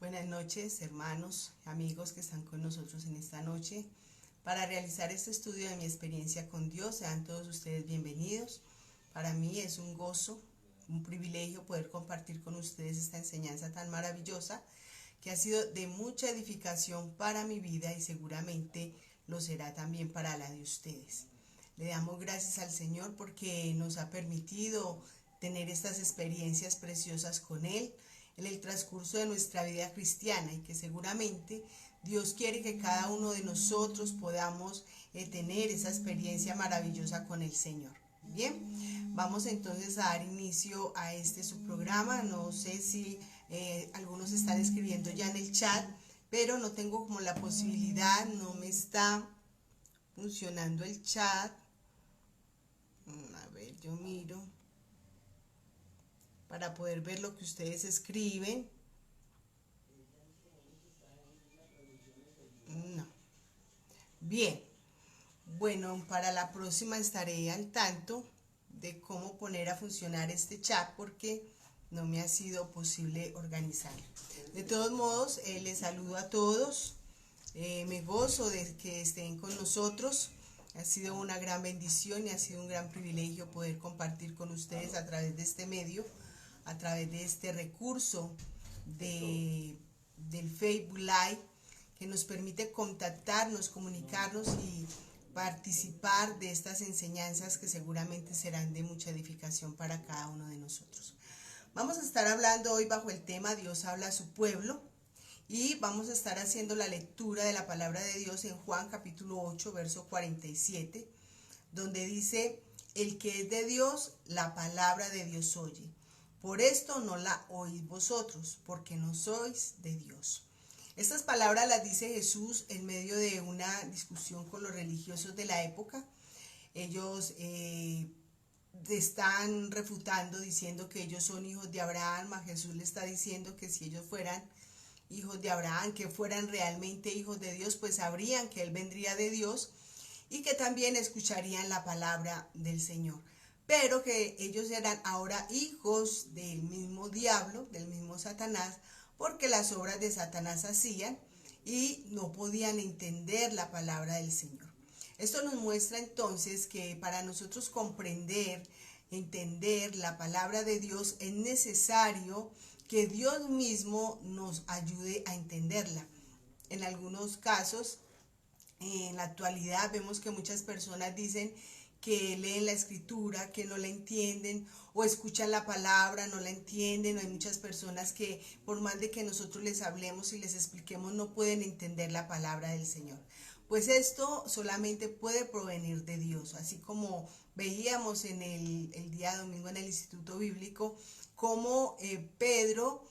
Buenas noches, hermanos, amigos que están con nosotros en esta noche. Para realizar este estudio de mi experiencia con Dios, sean todos ustedes bienvenidos. Para mí es un gozo, un privilegio poder compartir con ustedes esta enseñanza tan maravillosa que ha sido de mucha edificación para mi vida y seguramente lo será también para la de ustedes. Le damos gracias al Señor porque nos ha permitido tener estas experiencias preciosas con Él en el transcurso de nuestra vida cristiana y que seguramente Dios quiere que cada uno de nosotros podamos tener esa experiencia maravillosa con el Señor. Bien, vamos entonces a dar inicio a este su programa. No sé si algunos están escribiendo ya en el chat, pero no tengo como la posibilidad, no me está funcionando el chat. A ver, yo miro para poder ver lo que ustedes escriben. No. Bien. Bueno, para la próxima estaré al tanto de cómo poner a funcionar este chat porque no me ha sido posible organizarlo. De todos modos, les saludo a todos. Me gozo de que estén con nosotros. Ha sido una gran bendición y ha sido un gran privilegio poder compartir con ustedes a través de este medio, a través de este recurso del Facebook Live que nos permite contactarnos, comunicarnos y participar de estas enseñanzas que seguramente serán de mucha edificación para cada uno de nosotros. Vamos a estar hablando hoy bajo el tema Dios habla a su pueblo y vamos a estar haciendo la lectura de la palabra de Dios en Juan capítulo 8, verso 47, donde dice: el que es de Dios, la palabra de Dios oye. Por esto no la oís vosotros, porque no sois de Dios. Estas palabras las dice Jesús en medio de una discusión con los religiosos de la época. Ellos están refutando, diciendo que ellos son hijos de Abraham. A Jesús le está diciendo que si ellos fueran hijos de Abraham, que fueran realmente hijos de Dios, pues sabrían que Él vendría de Dios y que también escucharían la palabra del Señor. Pero que ellos eran ahora hijos del mismo diablo, del mismo Satanás, porque las obras de Satanás hacían y no podían entender la palabra del Señor. Esto nos muestra entonces que para nosotros comprender, entender la palabra de Dios es necesario que Dios mismo nos ayude a entenderla. En algunos casos, en la actualidad vemos que muchas personas dicen que leen la escritura, que no la entienden, o escuchan la palabra, no la entienden. Hay muchas personas que por más de que nosotros les hablemos y les expliquemos, no pueden entender la palabra del Señor. Pues esto solamente puede provenir de Dios, así como veíamos en el día domingo en el Instituto Bíblico, como Pedro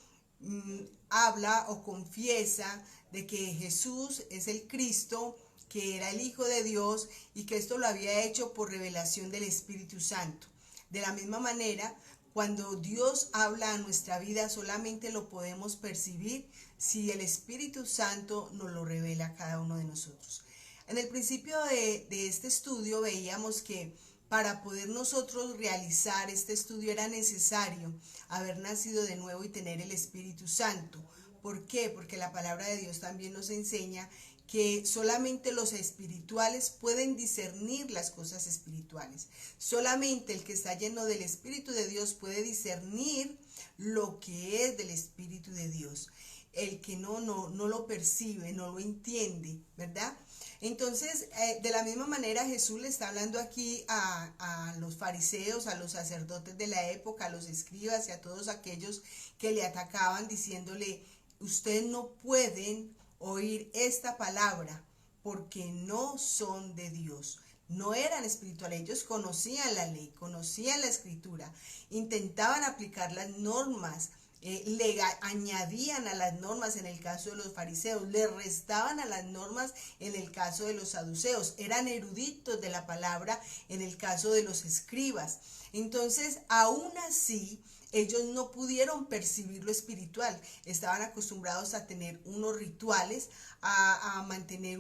habla o confiesa de que Jesús es el Cristo, que era el Hijo de Dios y que esto lo había hecho por revelación del Espíritu Santo. De la misma manera, cuando Dios habla a nuestra vida, solamente lo podemos percibir si el Espíritu Santo nos lo revela a cada uno de nosotros. En el principio de este estudio veíamos que para poder nosotros realizar este estudio era necesario haber nacido de nuevo y tener el Espíritu Santo. ¿Por qué? Porque la palabra de Dios también nos enseña que solamente los espirituales pueden discernir las cosas espirituales. Solamente el que está lleno del Espíritu de Dios puede discernir lo que es del Espíritu de Dios. El que no lo percibe, no lo entiende, ¿verdad? Entonces, de la misma manera Jesús le está hablando aquí a los fariseos, a los sacerdotes de la época, a los escribas y a todos aquellos que le atacaban diciéndole: ustedes no pueden oír esta palabra porque no son de Dios. No eran espirituales, ellos conocían la ley, conocían la escritura, intentaban aplicar las normas, le añadían a las normas en el caso de los fariseos, le restaban a las normas en el caso de los saduceos, eran eruditos de la palabra en el caso de los escribas. Entonces, aún así, ellos no pudieron percibir lo espiritual, estaban acostumbrados a tener unos rituales, a mantener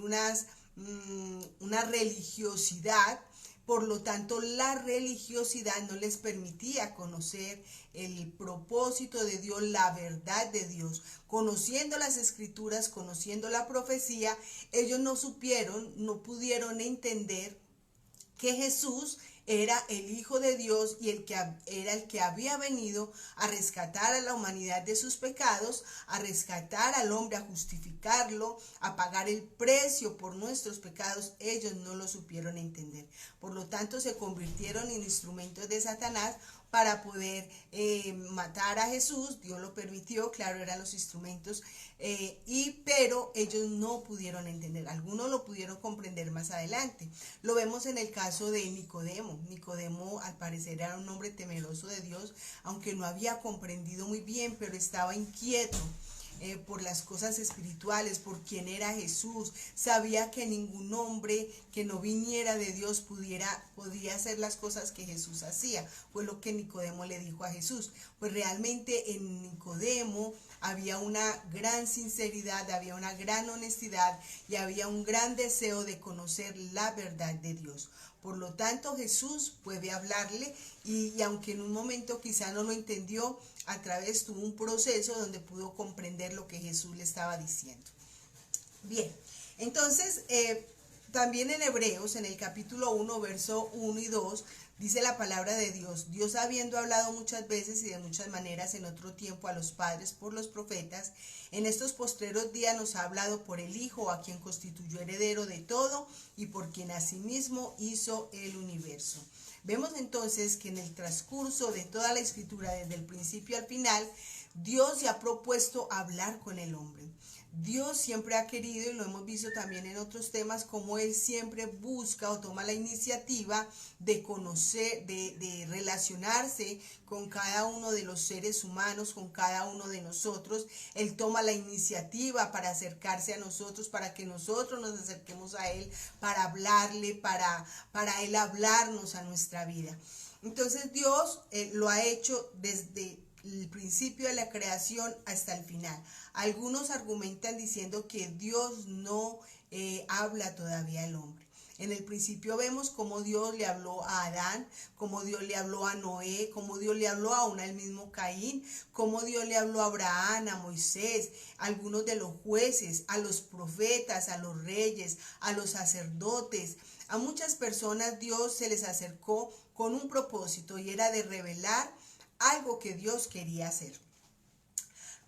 una religiosidad, Por lo tanto, la religiosidad no les permitía conocer el propósito de Dios, la verdad de Dios. Conociendo las escrituras, conociendo la profecía, ellos no pudieron entender que Jesús era el Hijo de Dios y era el que había venido a rescatar a la humanidad de sus pecados, a rescatar al hombre, a justificarlo, a pagar el precio por nuestros pecados. Ellos no lo supieron entender. Por lo tanto, se convirtieron en instrumentos de Satanás para poder matar a Jesús. Dios lo permitió, claro, eran los instrumentos, pero ellos no pudieron entender. Algunos lo pudieron comprender más adelante. Lo vemos en el caso de Nicodemo. Nicodemo, al parecer, era un hombre temeroso de Dios, aunque no había comprendido muy bien, pero estaba inquieto por las cosas espirituales, por quién era Jesús. Sabía que ningún hombre que no viniera de Dios podía hacer las cosas que Jesús hacía. Fue lo que Nicodemo le dijo a Jesús. Pues realmente en Nicodemo había una gran sinceridad, había una gran honestidad y había un gran deseo de conocer la verdad de Dios. Por lo tanto, Jesús puede hablarle y aunque en un momento quizá no lo entendió, tuvo un proceso donde pudo comprender lo que Jesús le estaba diciendo. Bien, entonces también en Hebreos, en el capítulo 1, verso 1 y 2, dice la palabra de Dios: Dios, habiendo hablado muchas veces y de muchas maneras en otro tiempo a los padres por los profetas, en estos postreros días nos ha hablado por el Hijo, a quien constituyó heredero de todo y por quien asimismo hizo el universo. Vemos entonces que en el transcurso de toda la escritura, desde el principio al final, Dios se ha propuesto hablar con el hombre. Dios siempre ha querido, y lo hemos visto también en otros temas, como Él siempre busca o toma la iniciativa de conocer, de relacionarse con cada uno de los seres humanos, con cada uno de nosotros. Él toma la iniciativa para acercarse a nosotros, para que nosotros nos acerquemos a Él, para hablarle, para Él hablarnos a nuestra vida. Entonces Dios lo ha hecho desde el principio de la creación hasta el final. Algunos argumentan diciendo que Dios no habla todavía al hombre. En el principio vemos cómo Dios le habló a Adán, cómo Dios le habló a Noé, cómo Dios le habló aún al mismo Caín, cómo Dios le habló a Abraham, a Moisés, a algunos de los jueces, a los profetas, a los reyes, a los sacerdotes. A muchas personas Dios se les acercó con un propósito y era de revelar algo que Dios quería hacer.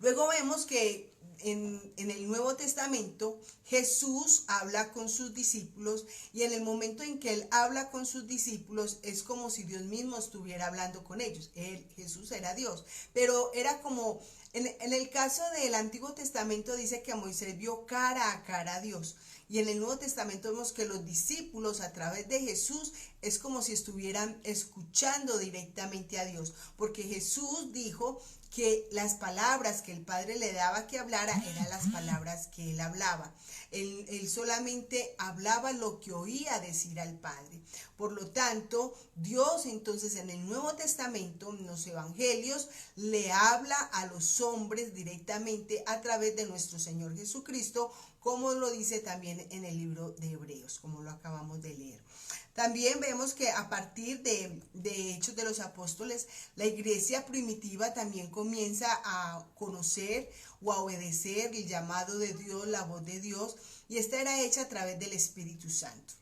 Luego vemos que en el Nuevo Testamento Jesús habla con sus discípulos y en el momento en que Él habla con sus discípulos es como si Dios mismo estuviera hablando con ellos. Jesús era Dios, pero era como, en el caso del Antiguo Testamento dice que Moisés vio cara a cara a Dios. Y en el Nuevo Testamento vemos que los discípulos a través de Jesús es como si estuvieran escuchando directamente a Dios, porque Jesús dijo que las palabras que el Padre le daba que hablara eran las palabras que Él hablaba. Él solamente hablaba lo que oía decir al Padre. Por lo tanto, Dios entonces en el Nuevo Testamento, en los Evangelios, le habla a los hombres directamente a través de nuestro Señor Jesucristo, como lo dice también en el libro de Hebreos, como lo acabamos de leer. También vemos que a partir de Hechos de los Apóstoles, la iglesia primitiva también comienza a conocer o a obedecer el llamado de Dios, la voz de Dios, y esta era hecha a través del Espíritu Santo.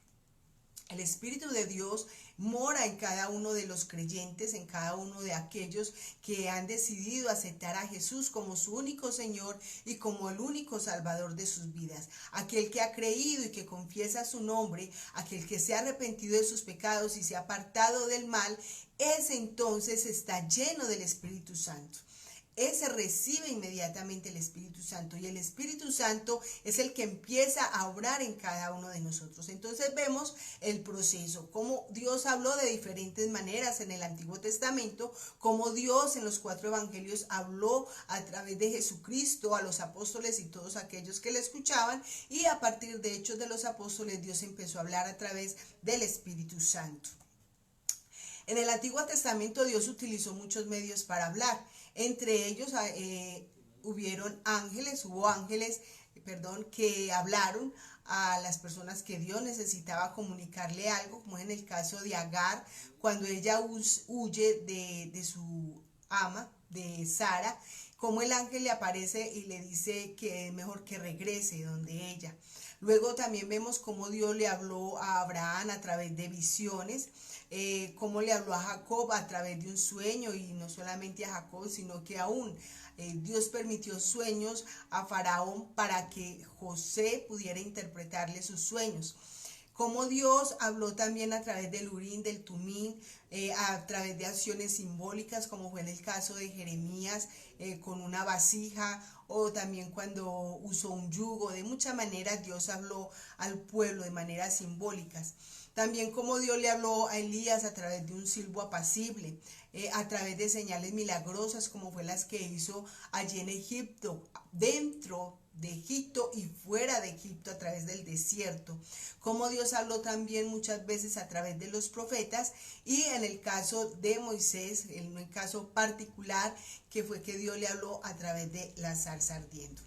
El Espíritu de Dios mora en cada uno de los creyentes, en cada uno de aquellos que han decidido aceptar a Jesús como su único Señor y como el único Salvador de sus vidas. Aquel que ha creído y que confiesa su nombre, aquel que se ha arrepentido de sus pecados y se ha apartado del mal, ese entonces está lleno del Espíritu Santo. Ese recibe inmediatamente el Espíritu Santo y el Espíritu Santo es el que empieza a obrar en cada uno de nosotros. Entonces vemos el proceso, cómo Dios habló de diferentes maneras en el Antiguo Testamento, cómo Dios en los 4 evangelios habló a través de Jesucristo a los apóstoles y todos aquellos que le escuchaban, y a partir de Hechos de los Apóstoles Dios empezó a hablar a través del Espíritu Santo. En el Antiguo Testamento Dios utilizó muchos medios para hablar. Entre ellos hubo ángeles que hablaron a las personas que Dios necesitaba comunicarle algo, como en el caso de Agar, cuando ella huye de su ama, de Sara, como el ángel le aparece y le dice que es mejor que regrese donde ella. Luego también vemos cómo Dios le habló a Abraham a través de visiones, cómo le habló a Jacob a través de un sueño, y no solamente a Jacob, sino que aún Dios permitió sueños a Faraón para que José pudiera interpretarle sus sueños. Como Dios habló también a través del Urim, del Tumín, a través de acciones simbólicas, como fue en el caso de Jeremías, con una vasija, o también cuando usó un yugo. De muchas maneras Dios habló al pueblo de maneras simbólicas. También como Dios le habló a Elías a través de un silbo apacible, a través de señales milagrosas como fue las que hizo allí en Egipto, dentro de Egipto y fuera de Egipto, a través del desierto. Como Dios habló también muchas veces a través de los profetas, y en el caso de Moisés, en un caso particular, que fue que Dios le habló a través de la zarza ardiendo.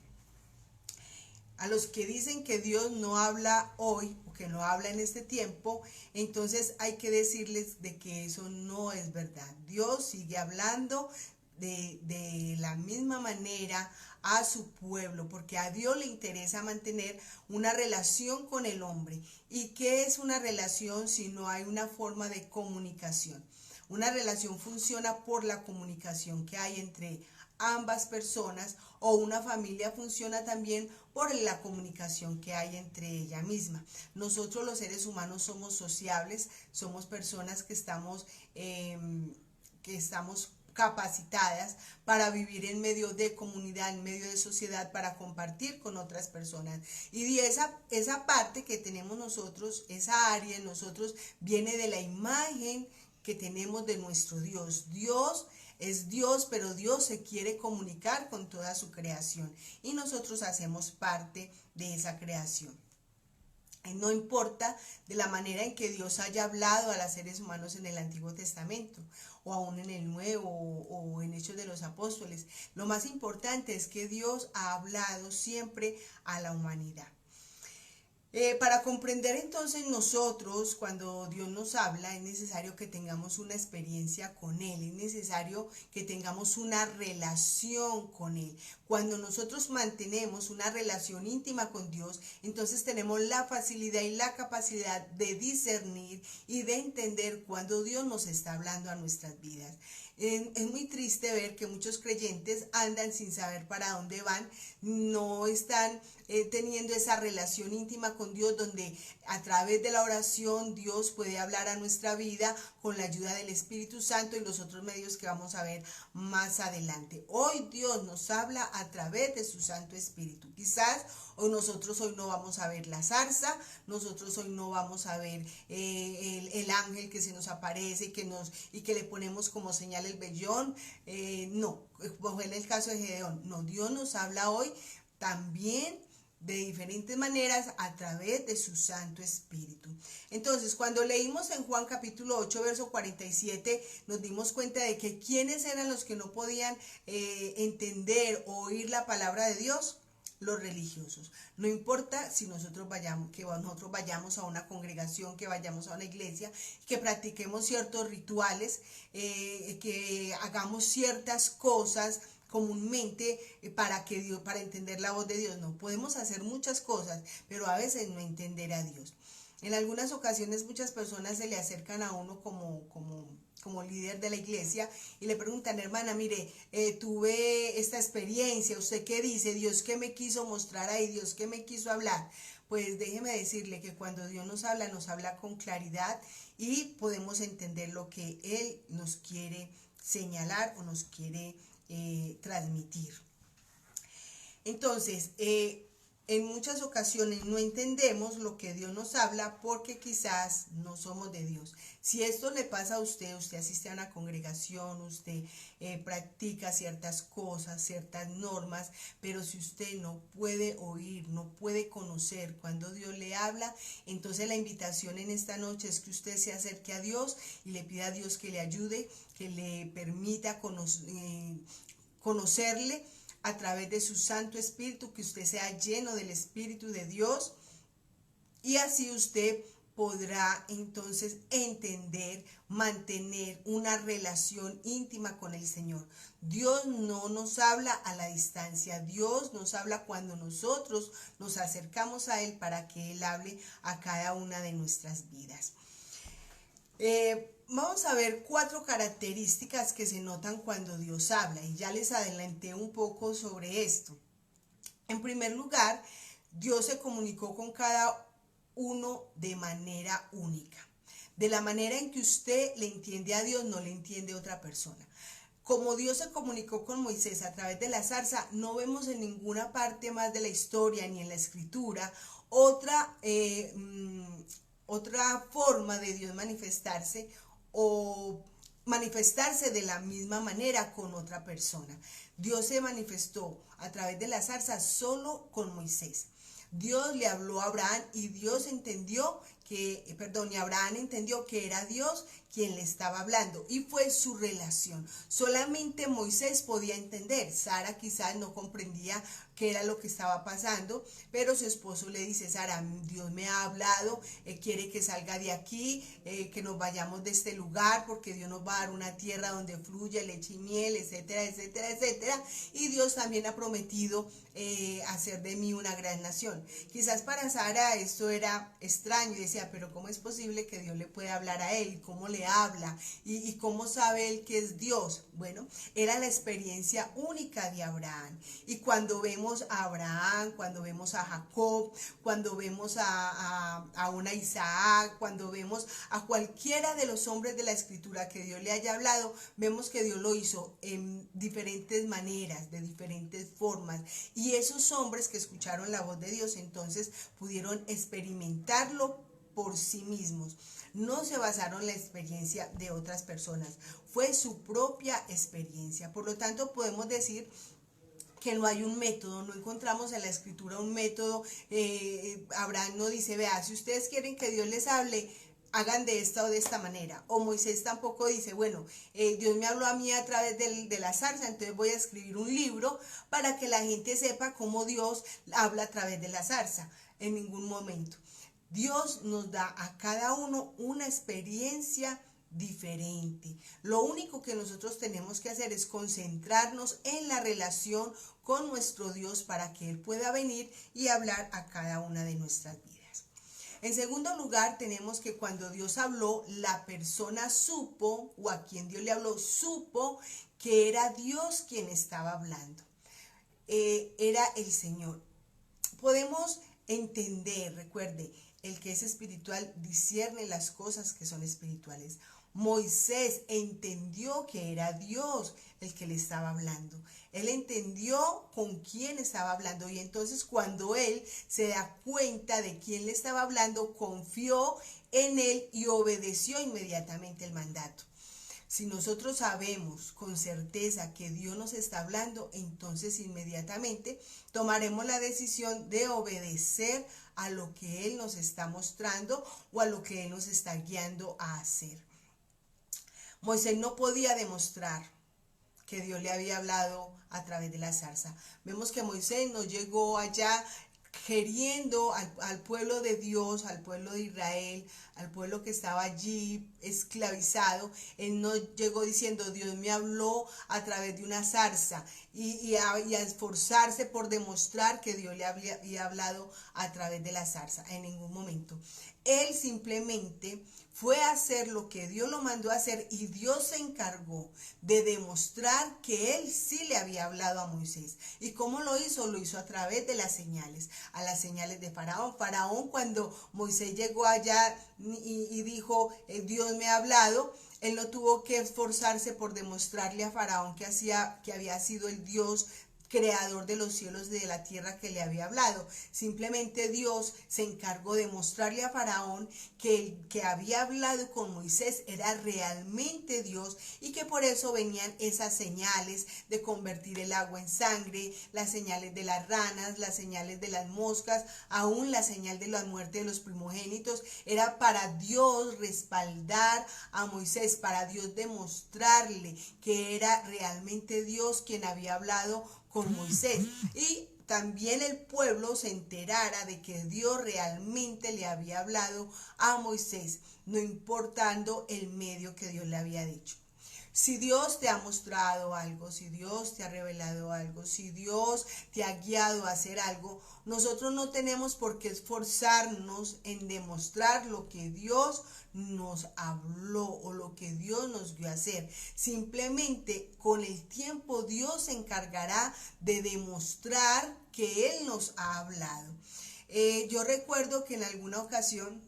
A los que dicen que Dios no habla hoy o que no habla en este tiempo, entonces hay que decirles de que eso no es verdad. Dios sigue hablando de la misma manera a su pueblo, porque a Dios le interesa mantener una relación con el hombre. ¿Y qué es una relación si no hay una forma de comunicación? Una relación funciona por la comunicación que hay entre ambas personas, o una familia funciona también por la comunicación que hay entre ella misma. Nosotros los seres humanos somos sociables, somos personas que estamos capacitadas para vivir en medio de comunidad, en medio de sociedad, para compartir con otras personas. Y de esa parte que tenemos nosotros, esa área en nosotros, viene de la imagen que tenemos de nuestro Dios. Dios es Dios, pero Dios se quiere comunicar con toda su creación, y nosotros hacemos parte de esa creación. No importa de la manera en que Dios haya hablado a los seres humanos en el Antiguo Testamento, o aún en el Nuevo, o en Hechos de los Apóstoles. Lo más importante es que Dios ha hablado siempre a la humanidad. Para comprender entonces nosotros, cuando Dios nos habla, es necesario que tengamos una experiencia con Él, es necesario que tengamos una relación con Él. Cuando nosotros mantenemos una relación íntima con Dios, entonces tenemos la facilidad y la capacidad de discernir y de entender cuando Dios nos está hablando a nuestras vidas. Es muy triste ver que muchos creyentes andan sin saber para dónde van, no están teniendo esa relación íntima con Dios, donde a través de la oración Dios puede hablar a nuestra vida con la ayuda del Espíritu Santo y los otros medios que vamos a ver más adelante. Hoy Dios nos habla a través de su Santo Espíritu. Quizás hoy no vamos a ver la zarza, nosotros hoy no vamos a ver el ángel que se nos aparece y que le ponemos como señal el vellón, no, como en el caso de Gedeón. No, Dios nos habla hoy también de diferentes maneras a través de su Santo Espíritu. Entonces, cuando leímos en Juan capítulo 8, verso 47, nos dimos cuenta de que quiénes eran los que no podían entender o oír la palabra de Dios. Los religiosos. No importa si nosotros vayamos a una congregación, que vayamos a una iglesia, que practiquemos ciertos rituales, que hagamos ciertas cosas comúnmente para entender la voz de Dios. No, podemos hacer muchas cosas, pero a veces no entender a Dios. En algunas ocasiones muchas personas se le acercan a uno como líder de la iglesia y le preguntan: hermana, mire, tuve esta experiencia, ¿usted qué dice? ¿Dios qué me quiso mostrar ahí? ¿Dios qué me quiso hablar? Pues déjeme decirle que cuando Dios nos habla con claridad, y podemos entender lo que Él nos quiere señalar o nos quiere transmitir. Entonces, en muchas ocasiones no entendemos lo que Dios nos habla porque quizás no somos de Dios. Si esto le pasa a usted, usted asiste a una congregación, usted practica ciertas cosas, ciertas normas, pero si usted no puede oír, no puede conocer cuando Dios le habla, entonces la invitación en esta noche es que usted se acerque a Dios y le pida a Dios que le ayude, que le permita conocerle a través de su Santo Espíritu, que usted sea lleno del Espíritu de Dios, y así usted podrá entonces entender, mantener una relación íntima con el Señor. Dios no nos habla a la distancia, Dios nos habla cuando nosotros nos acercamos a Él para que Él hable a cada una de nuestras vidas. Vamos a ver 4 características que se notan cuando Dios habla, y ya les adelanté un poco sobre esto. En primer lugar, Dios se comunicó con cada uno de manera única. De la manera en que usted le entiende a Dios, no le entiende a otra persona. Como Dios se comunicó con Moisés a través de la zarza, no vemos en ninguna parte más de la historia ni en la escritura otra forma de Dios manifestarse o manifestarse de la misma manera con otra persona. Dios se manifestó a través de la zarza solo con Moisés. Dios le habló a Abraham y Abraham entendió que era Dios quien le estaba hablando, y fue su relación. Solamente Moisés podía entender. Sara quizás no comprendía qué era lo que estaba pasando, pero su esposo le dice: Sara, Dios me ha hablado, quiere que salga de aquí, que nos vayamos de este lugar, porque Dios nos va a dar una tierra donde fluye leche y miel, etcétera, etcétera, etcétera. Y Dios también ha prometido hacer de mí una gran nación. Quizás para Sara esto era extraño y decía: pero ¿cómo es posible que Dios le pueda hablar a él? ¿Cómo le habla? ¿Y cómo sabe él que es Dios? Bueno, era la experiencia única de Abraham. Y cuando vemos a Abraham, cuando vemos a Jacob, cuando vemos a una Isaac, cuando vemos a cualquiera de los hombres de la escritura que Dios le haya hablado, vemos que Dios lo hizo en diferentes maneras, de diferentes formas. Y esos hombres que escucharon la voz de Dios entonces pudieron experimentarlo por sí mismos. No se basaron en la experiencia de otras personas, fue su propia experiencia. Por lo tanto, podemos decir que no hay un método, no encontramos en la escritura un método. Abraham no dice: vea, si ustedes quieren que Dios les hable, hagan de esta o de esta manera. O Moisés tampoco dice: bueno, Dios me habló a mí a través de la zarza, entonces voy a escribir un libro para que la gente sepa cómo Dios habla a través de la zarza. En ningún momento. Dios nos da a cada uno una experiencia diferente. Lo único que nosotros tenemos que hacer es concentrarnos en la relación con nuestro Dios para que Él pueda venir y hablar a cada una de nuestras vidas. En segundo lugar, tenemos que cuando Dios habló, la persona supo, o a quien Dios le habló, supo que era Dios quien estaba hablando. Era el Señor. Podemos entender, recuerde, el que es espiritual discierne las cosas que son espirituales. Moisés entendió que era Dios el que le estaba hablando. Él entendió con quién estaba hablando, y entonces cuando él se da cuenta de quién le estaba hablando, confió en él y obedeció inmediatamente el mandato. Si nosotros sabemos con certeza que Dios nos está hablando, entonces inmediatamente tomaremos la decisión de obedecer a lo que Él nos está mostrando o a lo que Él nos está guiando a hacer. Moisés no podía demostrar que Dios le había hablado a través de la zarza. Vemos que Moisés no llegó allá queriendo al pueblo de Dios, al pueblo de Israel, al pueblo que estaba allí esclavizado. Él no llegó diciendo: Dios me habló a través de una zarza, y a esforzarse por demostrar que Dios le había hablado a través de la zarza. En ningún momento. Él simplemente fue a hacer lo que Dios lo mandó a hacer, y Dios se encargó de demostrar que Él sí le había hablado a Moisés. ¿Y cómo lo hizo? Lo hizo a través de las señales, a las señales de Faraón. Faraón, cuando Moisés llegó allá y dijo: Dios me ha hablado, él no tuvo que esforzarse por demostrarle a Faraón que había sido el Dios creador de los cielos y de la tierra que le había hablado. Simplemente Dios se encargó de mostrarle a Faraón que el que había hablado con Moisés era realmente Dios, y que por eso venían esas señales de convertir el agua en sangre, las señales de las ranas, las señales de las moscas, aún la señal de la muerte de los primogénitos. Era para Dios respaldar a Moisés, para Dios demostrarle que era realmente Dios quien había hablado con Moisés. Y también el pueblo se enterara de que Dios realmente le había hablado a Moisés, no importando el medio que Dios le había dicho. Si Dios te ha mostrado algo, si Dios te ha revelado algo, si Dios te ha guiado a hacer algo, nosotros no tenemos por qué esforzarnos en demostrar lo que Dios nos habló o lo que Dios nos dio a hacer. Simplemente con el tiempo Dios se encargará de demostrar que Él nos ha hablado. Yo recuerdo que en alguna ocasión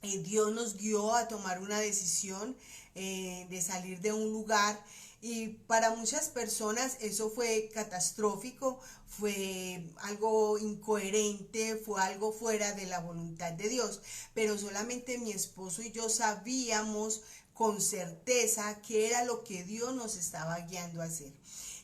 Dios nos guió a tomar una decisión de salir de un lugar, y para muchas personas eso fue catastrófico, fue algo incoherente, fue algo fuera de la voluntad de Dios, pero solamente mi esposo y yo sabíamos con certeza que era lo que Dios nos estaba guiando a hacer.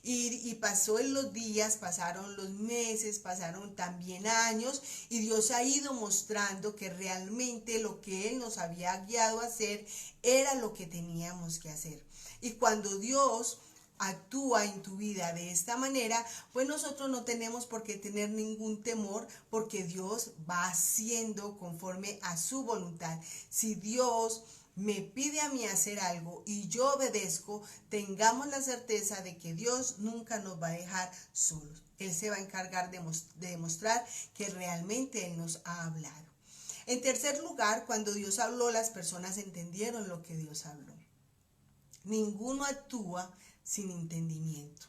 Y pasó en los días, pasaron los meses, pasaron también años, y Dios ha ido mostrando que realmente lo que Él nos había guiado a hacer era lo que teníamos que hacer. Y cuando Dios actúa en tu vida de esta manera, pues nosotros no tenemos por qué tener ningún temor, porque Dios va haciendo conforme a su voluntad. Si Dios me pide a mí hacer algo y yo obedezco, tengamos la certeza de que Dios nunca nos va a dejar solos. Él se va a encargar de demostrar que realmente Él nos ha hablado. En tercer lugar, cuando Dios habló, las personas entendieron lo que Dios habló. Ninguno actúa sin entendimiento.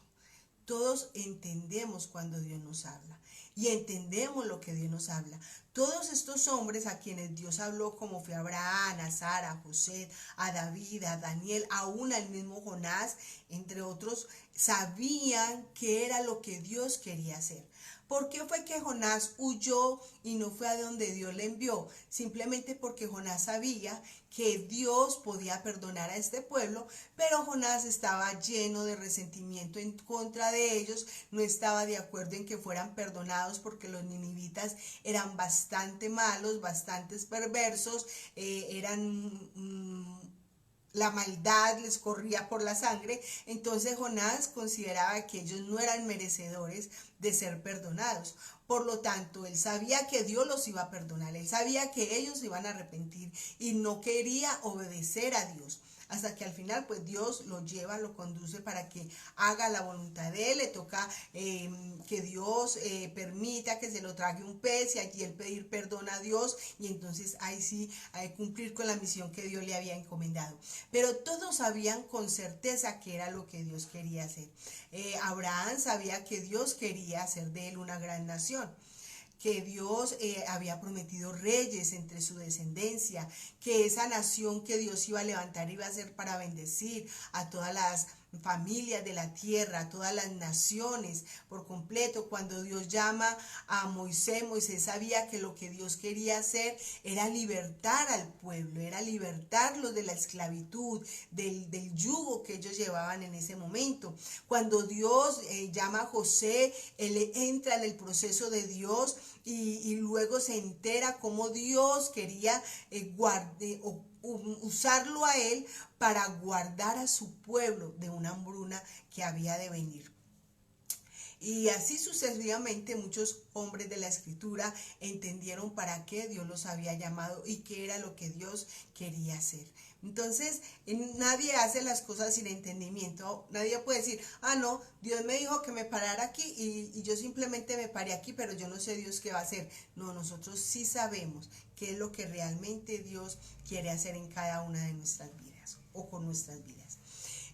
Todos entendemos cuando Dios nos habla y entendemos lo que Dios nos habla. Todos estos hombres a quienes Dios habló, como fue Abraham, a Sara, a José, a David, a Daniel, aún al mismo Jonás, entre otros, sabían que era lo que Dios quería hacer. ¿Por qué fue que Jonás huyó y no fue a donde Dios le envió? Simplemente porque Jonás sabía que Dios podía perdonar a este pueblo, pero Jonás estaba lleno de resentimiento en contra de ellos, no estaba de acuerdo en que fueran perdonados porque los ninivitas eran bastante malos, bastante perversos, la maldad les corría por la sangre. Entonces Jonás consideraba que ellos no eran merecedores de ser perdonados. Por lo tanto, él sabía que Dios los iba a perdonar, él sabía que ellos se iban a arrepentir y no quería obedecer a Dios. Hasta que al final pues Dios lo lleva, lo conduce para que haga la voluntad de Él. Le toca que Dios permita que se lo trague un pez y allí él pedir perdón a Dios, y entonces ahí sí cumplir con la misión que Dios le había encomendado. Pero todos sabían con certeza que era lo que Dios quería hacer. Abraham sabía que Dios quería hacer de él una gran nación, que Dios había prometido reyes entre su descendencia, que esa nación que Dios iba a levantar iba a ser para bendecir a todas las familias de la tierra, a todas las naciones por completo. Cuando Dios llama a Moisés, Moisés sabía que lo que Dios quería hacer era libertar al pueblo, era libertarlos de la esclavitud, del yugo que ellos llevaban en ese momento. Cuando Dios llama a José, él entra en el proceso de Dios y luego se entera cómo Dios quería usarlo a él para guardar a su pueblo de una hambruna que había de venir. Y así sucesivamente muchos hombres de la escritura entendieron para qué Dios los había llamado y qué era lo que Dios quería hacer. Entonces, nadie hace las cosas sin entendimiento. Nadie puede decir, no, Dios me dijo que me parara aquí y yo simplemente me paré aquí, pero yo no sé Dios qué va a hacer. No, nosotros sí sabemos qué es lo que realmente Dios quiere hacer en cada una de nuestras vidas o con nuestras vidas.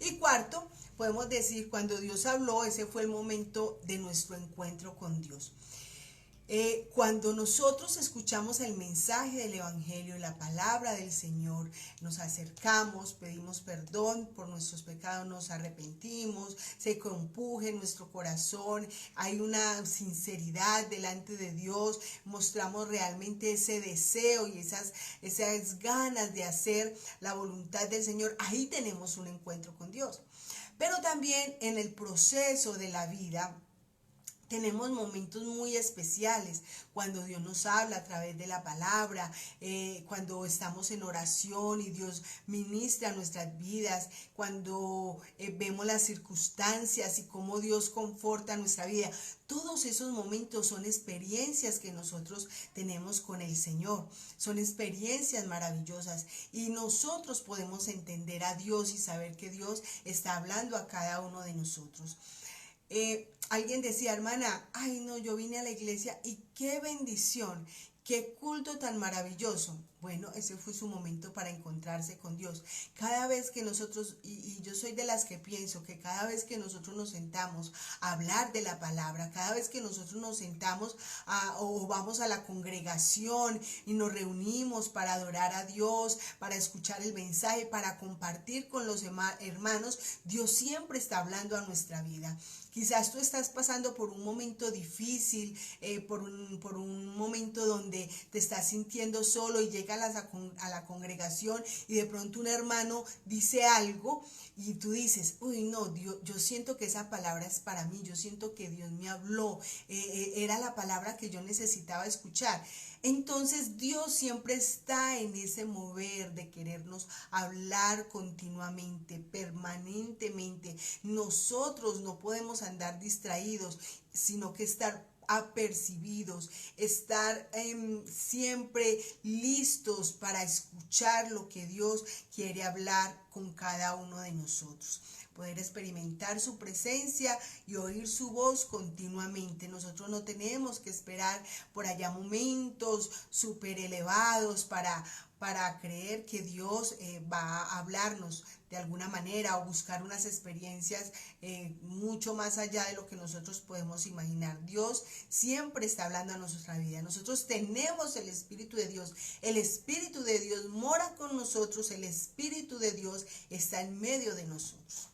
Y cuarto, podemos decir, cuando Dios habló, ese fue el momento de nuestro encuentro con Dios. Cuando nosotros escuchamos el mensaje del Evangelio, la palabra del Señor, nos acercamos, pedimos perdón por nuestros pecados, nos arrepentimos, se compuje nuestro corazón, hay una sinceridad delante de Dios, mostramos realmente ese deseo y esas ganas de hacer la voluntad del Señor. Ahí tenemos un encuentro con Dios. Pero también en el proceso de la vida, Tenemos momentos muy especiales cuando Dios nos habla a través de la palabra, cuando estamos en oración y Dios ministra nuestras vidas, cuando vemos las circunstancias y cómo Dios conforta nuestra vida. Todos esos momentos son experiencias que nosotros tenemos con el Señor, son experiencias maravillosas y nosotros podemos entender a Dios y saber que Dios está hablando a cada uno de nosotros. Alguien decía, hermana, ay no, yo vine a la iglesia y qué bendición, qué culto tan maravilloso. Bueno, ese fue su momento para encontrarse con Dios. Cada vez que nosotros, y yo soy de las que pienso que cada vez que nosotros nos sentamos a hablar de la palabra, cada vez que nosotros nos sentamos o vamos a la congregación y nos reunimos para adorar a Dios, para escuchar el mensaje, para compartir con los hermanos, Dios siempre está hablando a nuestra vida. Quizás tú estás pasando por un momento difícil, por un momento donde te estás sintiendo solo y llegas a la congregación y de pronto un hermano dice algo y tú dices, uy no, Dios, yo siento que esa palabra es para mí, yo siento que Dios me habló, era la palabra que yo necesitaba escuchar. Entonces Dios siempre está en ese mover de querernos hablar continuamente, permanentemente. Nosotros no podemos andar distraídos, sino que estar apercibidos, estar siempre listos para escuchar lo que Dios quiere hablar con cada uno de nosotros. Poder experimentar su presencia y oír su voz continuamente. Nosotros no tenemos que esperar por allá momentos súper elevados para creer que Dios va a hablarnos de alguna manera o buscar unas experiencias mucho más allá de lo que nosotros podemos imaginar. Dios siempre está hablando a nuestra vida. Nosotros tenemos el Espíritu de Dios. El Espíritu de Dios mora con nosotros. El Espíritu de Dios está en medio de nosotros.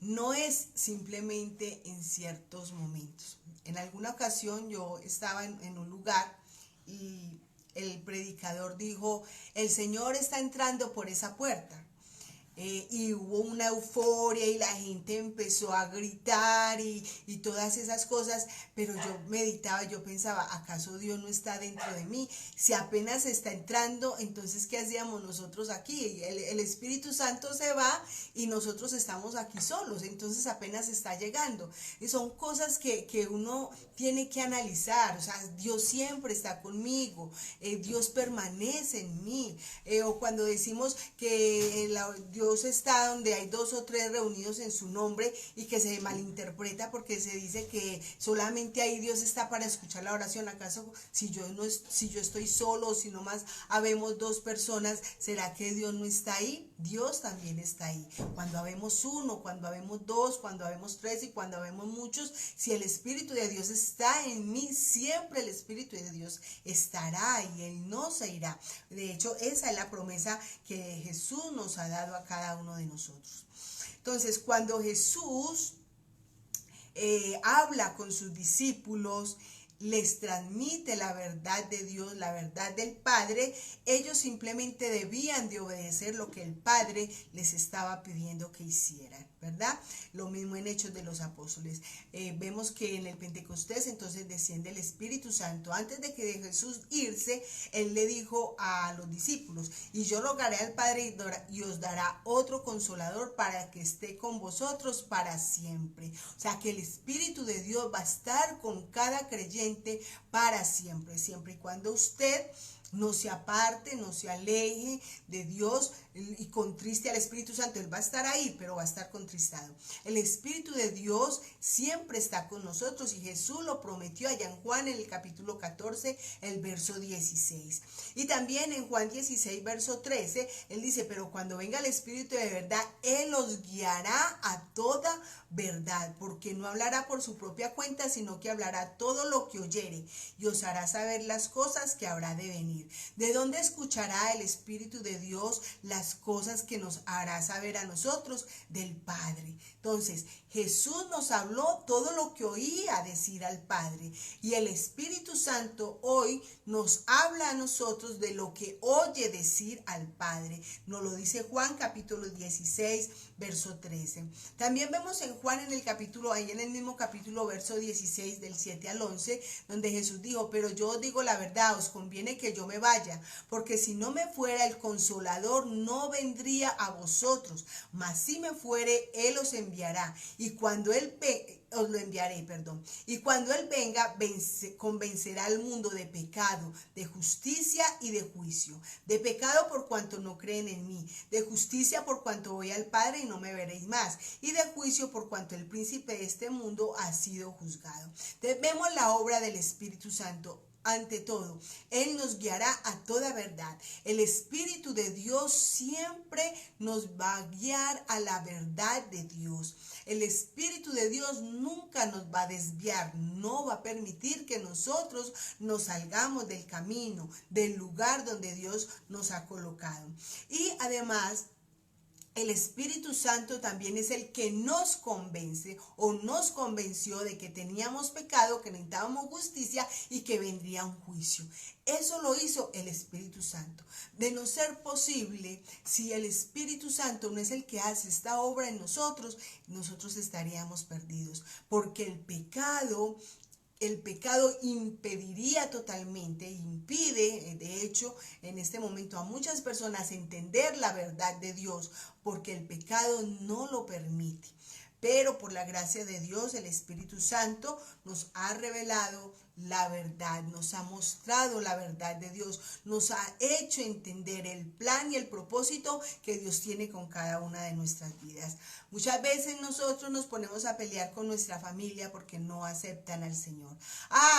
No es simplemente en ciertos momentos. En alguna ocasión yo estaba en un lugar y el predicador dijo, el Señor está entrando por esa puerta. Y hubo una euforia y la gente empezó a gritar y todas esas cosas, pero yo meditaba, yo pensaba, ¿acaso Dios no está dentro de mí? Si apenas está entrando, entonces ¿qué hacíamos nosotros aquí? El Espíritu Santo se va y nosotros estamos aquí solos, entonces apenas está llegando. Y son cosas que uno tiene que analizar, o sea, Dios siempre está conmigo, Dios permanece en mí, o cuando decimos que Dios está donde hay 2 o 3 reunidos en su nombre y que se malinterpreta porque se dice que solamente ahí Dios está para escuchar la oración. ¿Acaso si yo estoy solo, si nomás habemos 2 personas, será que Dios no está ahí? Dios también está ahí. Cuando habemos 1, cuando habemos 2, cuando habemos 3 y cuando habemos muchos, si el Espíritu de Dios está en mí, siempre el Espíritu de Dios estará y Él no se irá. De hecho, esa es la promesa que Jesús nos ha dado a cada uno de nosotros. Entonces, cuando Jesús habla con sus discípulos, les transmite la verdad de Dios, la verdad del Padre, ellos simplemente debían de obedecer lo que el Padre les estaba pidiendo que hicieran, ¿verdad? Lo mismo en Hechos de los Apóstoles. Vemos que en el Pentecostés entonces desciende el Espíritu Santo. Antes de que Jesús irse, Él le dijo a los discípulos, y yo rogaré al Padre y os dará otro consolador para que esté con vosotros para siempre. O sea que el Espíritu de Dios va a estar con cada creyente para siempre, siempre y cuando usted no se aparte, no se aleje de Dios y contriste al Espíritu Santo. Él va a estar ahí, pero va a estar contristado. El Espíritu de Dios siempre está con nosotros y Jesús lo prometió allá en Juan, en el capítulo 14, el verso 16. Y también en Juan 16, verso 13, Él dice, pero cuando venga el Espíritu de verdad, Él os guiará a toda verdad, porque no hablará por su propia cuenta, sino que hablará todo lo que oyere y os hará saber las cosas que habrá de venir. discernir. ¿De dónde escuchará el Espíritu de Dios las cosas que nos hará saber a nosotros? Del Padre. Entonces, Jesús nos habló todo lo que oía decir al Padre, y el Espíritu Santo hoy nos habla a nosotros de lo que oye decir al Padre. Nos lo dice Juan capítulo 16, verso 13. También vemos en Juan en el mismo capítulo, verso 16, del 7 al 11, donde Jesús dijo: pero yo os digo la verdad, os conviene que yo me vaya, porque si no me fuera, el Consolador no vendría a vosotros, mas si me fuere, Él os enviará. Y cuando os lo enviaré, y cuando Él venga, convencerá al mundo de pecado, de justicia y de juicio. De pecado, por cuanto no creen en mí; de justicia, por cuanto voy al Padre y no me veréis más; y de juicio, por cuanto el príncipe de este mundo ha sido juzgado. Entonces, vemos la obra del Espíritu Santo. Ante todo, Él nos guiará a toda verdad. El Espíritu de Dios siempre nos va a guiar a la verdad de Dios. El Espíritu de Dios nunca nos va a desviar, no va a permitir que nosotros nos salgamos del camino, del lugar donde Dios nos ha colocado. Y además, el Espíritu Santo también es el que nos convence o nos convenció de que teníamos pecado, que necesitábamos justicia y que vendría un juicio. Eso lo hizo el Espíritu Santo. De no ser posible, si el Espíritu Santo no es el que hace esta obra en nosotros, nosotros estaríamos perdidos, porque el pecado impediría totalmente, impide, de hecho, en este momento a muchas personas entender la verdad de Dios, porque el pecado no lo permite. Pero por la gracia de Dios, el Espíritu Santo nos ha revelado la verdad, nos ha mostrado la verdad de Dios, nos ha hecho entender el plan y el propósito que Dios tiene con cada una de nuestras vidas. Muchas veces nosotros nos ponemos a pelear con nuestra familia porque no aceptan al Señor.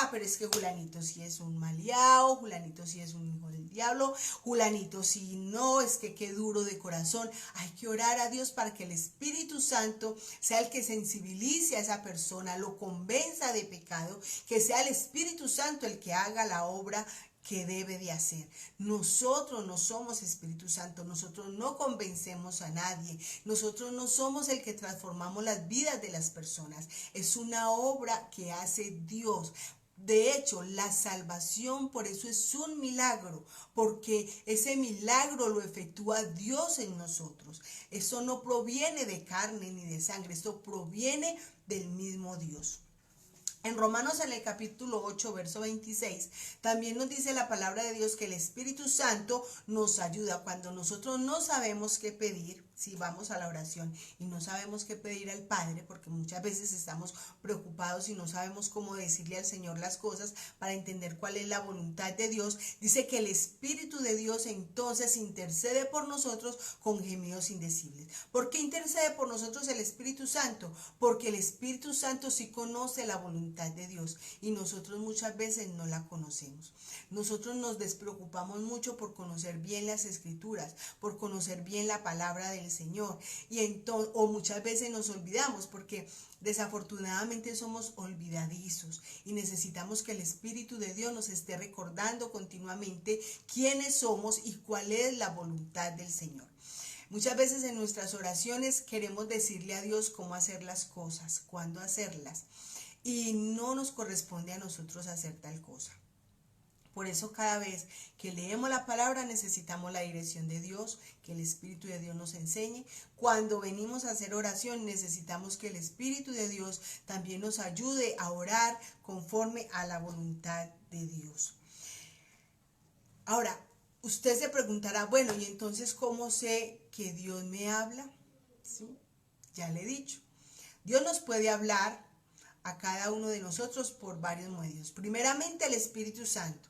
Pero es que Julanito sí es un maleado, Julanito sí es un hijo del diablo, Julanito sí no, es que qué duro de corazón. Hay que orar a Dios para que el Espíritu Santo sea el que sensibilice a esa persona, lo convenza de pecado, que sea el Espíritu Santo el que haga la obra que debe de hacer. Nosotros no somos Espíritu Santo, nosotros no convencemos a nadie, nosotros no somos el que transformamos las vidas de las personas. Es una obra que hace Dios. De hecho, la salvación por eso es un milagro, porque ese milagro lo efectúa Dios en nosotros. Eso no proviene de carne ni de sangre, esto proviene del mismo Dios. En Romanos, en el capítulo 8, verso 26, también nos dice la palabra de Dios que el Espíritu Santo nos ayuda cuando nosotros no sabemos qué pedir. Si vamos a la oración y no sabemos qué pedir al Padre, porque muchas veces estamos preocupados y no sabemos cómo decirle al Señor las cosas para entender cuál es la voluntad de Dios, dice que el Espíritu de Dios entonces intercede por nosotros con gemidos indecibles. ¿Por qué intercede por nosotros el Espíritu Santo? Porque el Espíritu Santo sí conoce la voluntad de Dios y nosotros muchas veces no la conocemos. Nosotros nos despreocupamos mucho por conocer bien las Escrituras, por conocer bien la palabra del Señor, o muchas veces nos olvidamos porque desafortunadamente somos olvidadizos y necesitamos que el Espíritu de Dios nos esté recordando continuamente quiénes somos y cuál es la voluntad del Señor. Muchas veces en nuestras oraciones queremos decirle a Dios cómo hacer las cosas, cuándo hacerlas, y no nos corresponde a nosotros hacer tal cosa. Por eso cada vez que leemos la palabra necesitamos la dirección de Dios, que el Espíritu de Dios nos enseñe. Cuando venimos a hacer oración necesitamos que el Espíritu de Dios también nos ayude a orar conforme a la voluntad de Dios. Ahora, usted se preguntará, bueno, ¿y entonces cómo sé que Dios me habla? ¿Sí? Ya le he dicho. Dios nos puede hablar a cada uno de nosotros por varios medios. Primeramente, el Espíritu Santo.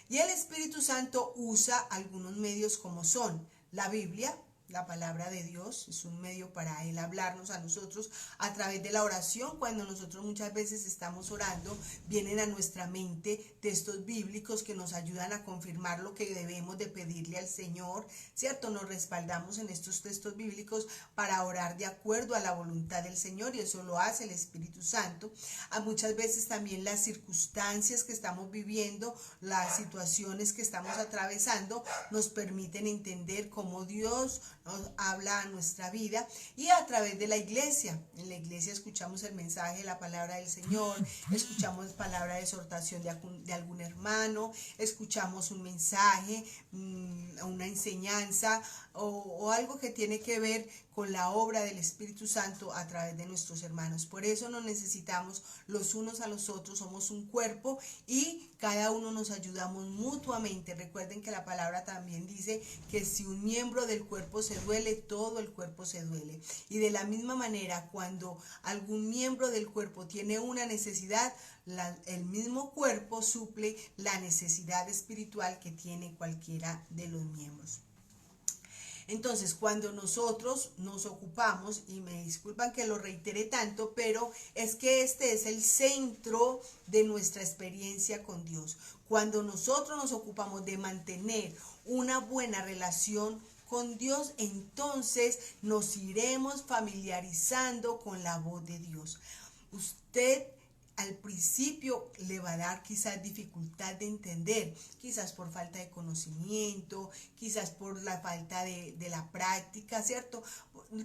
Y el Espíritu Santo usa algunos medios como son la Biblia, la palabra de Dios, es un medio para Él hablarnos a nosotros a través de la oración. Cuando nosotros muchas veces estamos orando, vienen a nuestra mente textos bíblicos que nos ayudan a confirmar lo que debemos de pedirle al Señor, ¿cierto? Nos respaldamos en estos textos bíblicos para orar de acuerdo a la voluntad del Señor, y eso lo hace el Espíritu Santo. A muchas veces también las circunstancias que estamos viviendo, las situaciones que estamos atravesando, nos permiten entender cómo Dios nos habla a nuestra vida, y a través de la iglesia. En la iglesia escuchamos el mensaje de la palabra del Señor, escuchamos palabra de exhortación de algún hermano, escuchamos un mensaje, una enseñanza o algo que tiene que ver con la obra del Espíritu Santo a través de nuestros hermanos. Por eso nos necesitamos los unos a los otros, somos un cuerpo y cada uno nos ayudamos mutuamente. Recuerden que la palabra también dice que si un miembro del cuerpo se duele, todo el cuerpo se duele. Y de la misma manera, cuando algún miembro del cuerpo tiene una necesidad, el mismo cuerpo suple la necesidad espiritual que tiene cualquiera de los miembros. Entonces, cuando nosotros nos ocupamos, y me disculpan que lo reitere tanto, pero es que este es el centro de nuestra experiencia con Dios. Cuando nosotros nos ocupamos de mantener una buena relación con Dios, entonces nos iremos familiarizando con la voz de Dios. Usted al principio le va a dar quizás dificultad de entender, quizás por falta de conocimiento, quizás por la falta de la práctica, ¿cierto?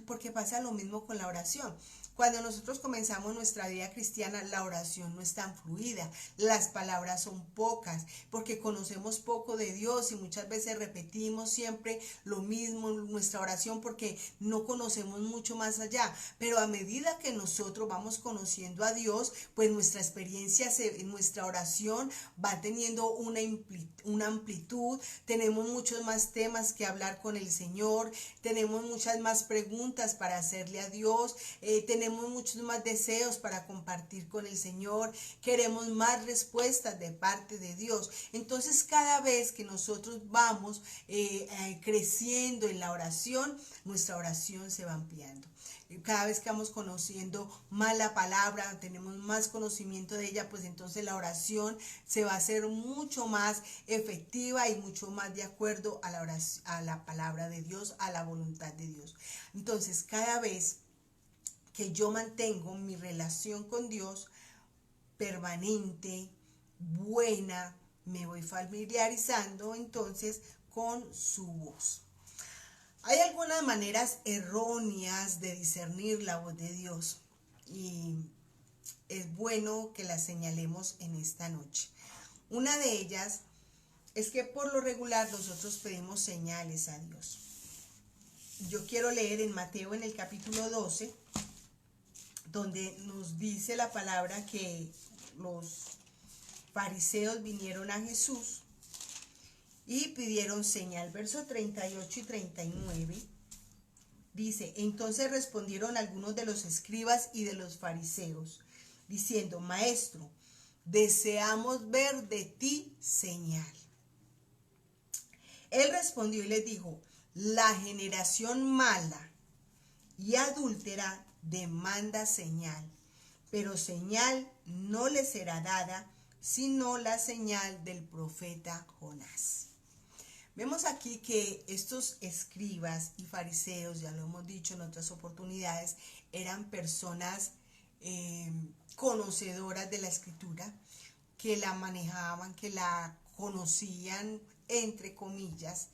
Porque pasa lo mismo con la oración. Cuando nosotros comenzamos nuestra vida cristiana, la oración no es tan fluida, las palabras son pocas, porque conocemos poco de Dios y muchas veces repetimos siempre lo mismo en nuestra oración porque no conocemos mucho más allá. Pero a medida que nosotros vamos conociendo a Dios, pues nuestra experiencia, nuestra oración va teniendo una amplitud, tenemos muchos más temas que hablar con el Señor, tenemos muchas más preguntas para hacerle a Dios, tenemos muchos más deseos para compartir con el Señor, queremos más respuestas de parte de Dios. Entonces, cada vez que nosotros vamos creciendo en la oración, nuestra oración se va ampliando. Cada vez que vamos conociendo más la palabra, tenemos más conocimiento de ella, pues entonces la oración se va a hacer mucho más efectiva y mucho más de acuerdo a la palabra de Dios, a la voluntad de Dios. Entonces, cada vez que yo mantengo mi relación con Dios permanente, buena, me voy familiarizando entonces con su voz. Hay algunas maneras erróneas de discernir la voz de Dios y es bueno que las señalemos en esta noche. Una de ellas es que por lo regular nosotros pedimos señales a Dios. Yo quiero leer en Mateo en el capítulo 12, donde nos dice la palabra que los fariseos vinieron a Jesús y pidieron señal. Verso 38 y 39 dice: entonces respondieron algunos de los escribas y de los fariseos, diciendo: Maestro, deseamos ver de ti señal. Él respondió y les dijo: la generación mala y adúltera demanda señal, pero señal no le será dada, sino la señal del profeta Jonás. Vemos aquí que estos escribas y fariseos, ya lo hemos dicho en otras oportunidades, eran personas conocedoras de la escritura, que la manejaban, que la conocían, entre comillas,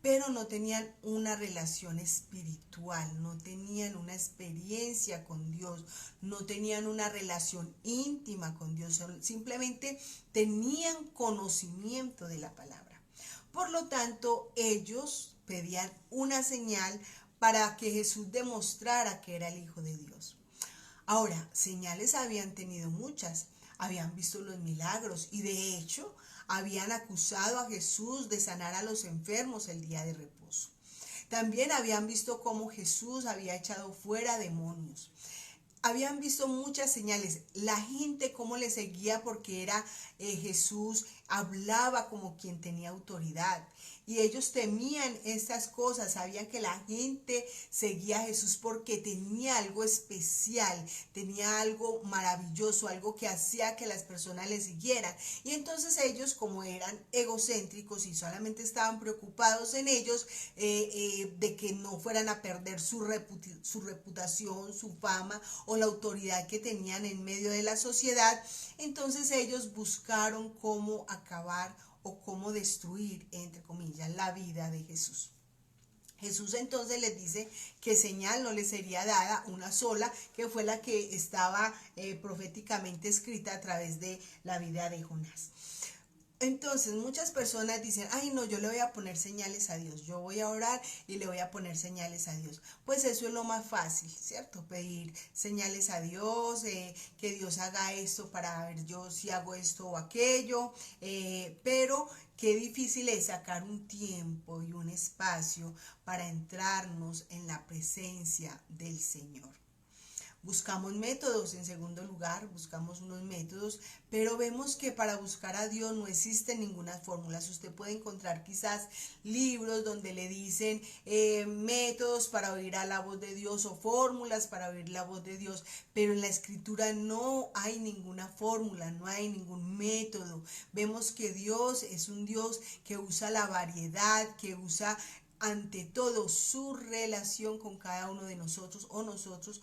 pero no tenían una relación espiritual, no tenían una experiencia con Dios, no tenían una relación íntima con Dios, simplemente tenían conocimiento de la palabra. Por lo tanto, ellos pedían una señal para que Jesús demostrara que era el Hijo de Dios. Ahora, señales habían tenido muchas, habían visto los milagros y de hecho habían acusado a Jesús de sanar a los enfermos el día de reposo. También habían visto cómo Jesús había echado fuera demonios. Habían visto muchas señales. La gente cómo le seguía porque era Jesús, hablaba como quien tenía autoridad. Y ellos temían estas cosas, sabían que la gente seguía a Jesús porque tenía algo especial, tenía algo maravilloso, algo que hacía que las personas le siguieran. Y entonces ellos, como eran egocéntricos y solamente estaban preocupados en ellos, de que no fueran a perder su reputación, su fama o la autoridad que tenían en medio de la sociedad, entonces ellos buscaron cómo acabar o cómo destruir, entre comillas, la vida de Jesús. Jesús entonces les dice que señal no les sería dada, una sola, que fue la que estaba proféticamente escrita a través de la vida de Jonás. Entonces muchas personas dicen, ay no, yo le voy a poner señales a Dios, yo voy a orar y le voy a poner señales a Dios. Pues eso es lo más fácil, ¿cierto? Pedir señales a Dios, que Dios haga esto para ver yo si hago esto o aquello, pero qué difícil es sacar un tiempo y un espacio para entrarnos en la presencia del Señor. Buscamos métodos, en segundo lugar, buscamos unos métodos, pero vemos que para buscar a Dios no existen ninguna fórmula. Usted puede encontrar quizás libros donde le dicen métodos para oír a la voz de Dios o fórmulas para oír la voz de Dios, pero en la Escritura no hay ninguna fórmula, no hay ningún método. Vemos que Dios es un Dios que usa la variedad, que usa ante todo su relación con cada uno de nosotros o nosotros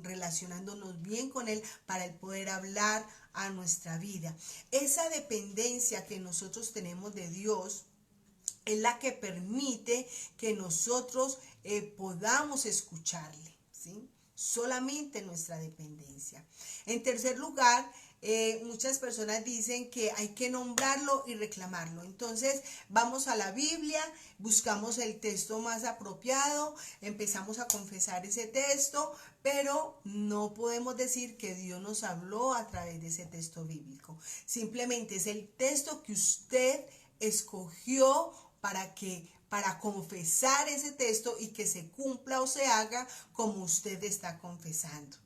relacionándonos bien con Él para el poder hablar a nuestra vida. Esa dependencia que nosotros tenemos de Dios es la que permite que nosotros podamos escucharle, ¿sí? Solamente nuestra dependencia. En tercer lugar, muchas personas dicen que hay que nombrarlo y reclamarlo. Entonces vamos a la Biblia, buscamos el texto más apropiado, empezamos a confesar ese texto, pero no podemos decir que Dios nos habló a través de ese texto bíblico. Simplemente es el texto que usted escogió para confesar ese texto y que se cumpla o se haga como usted está confesando.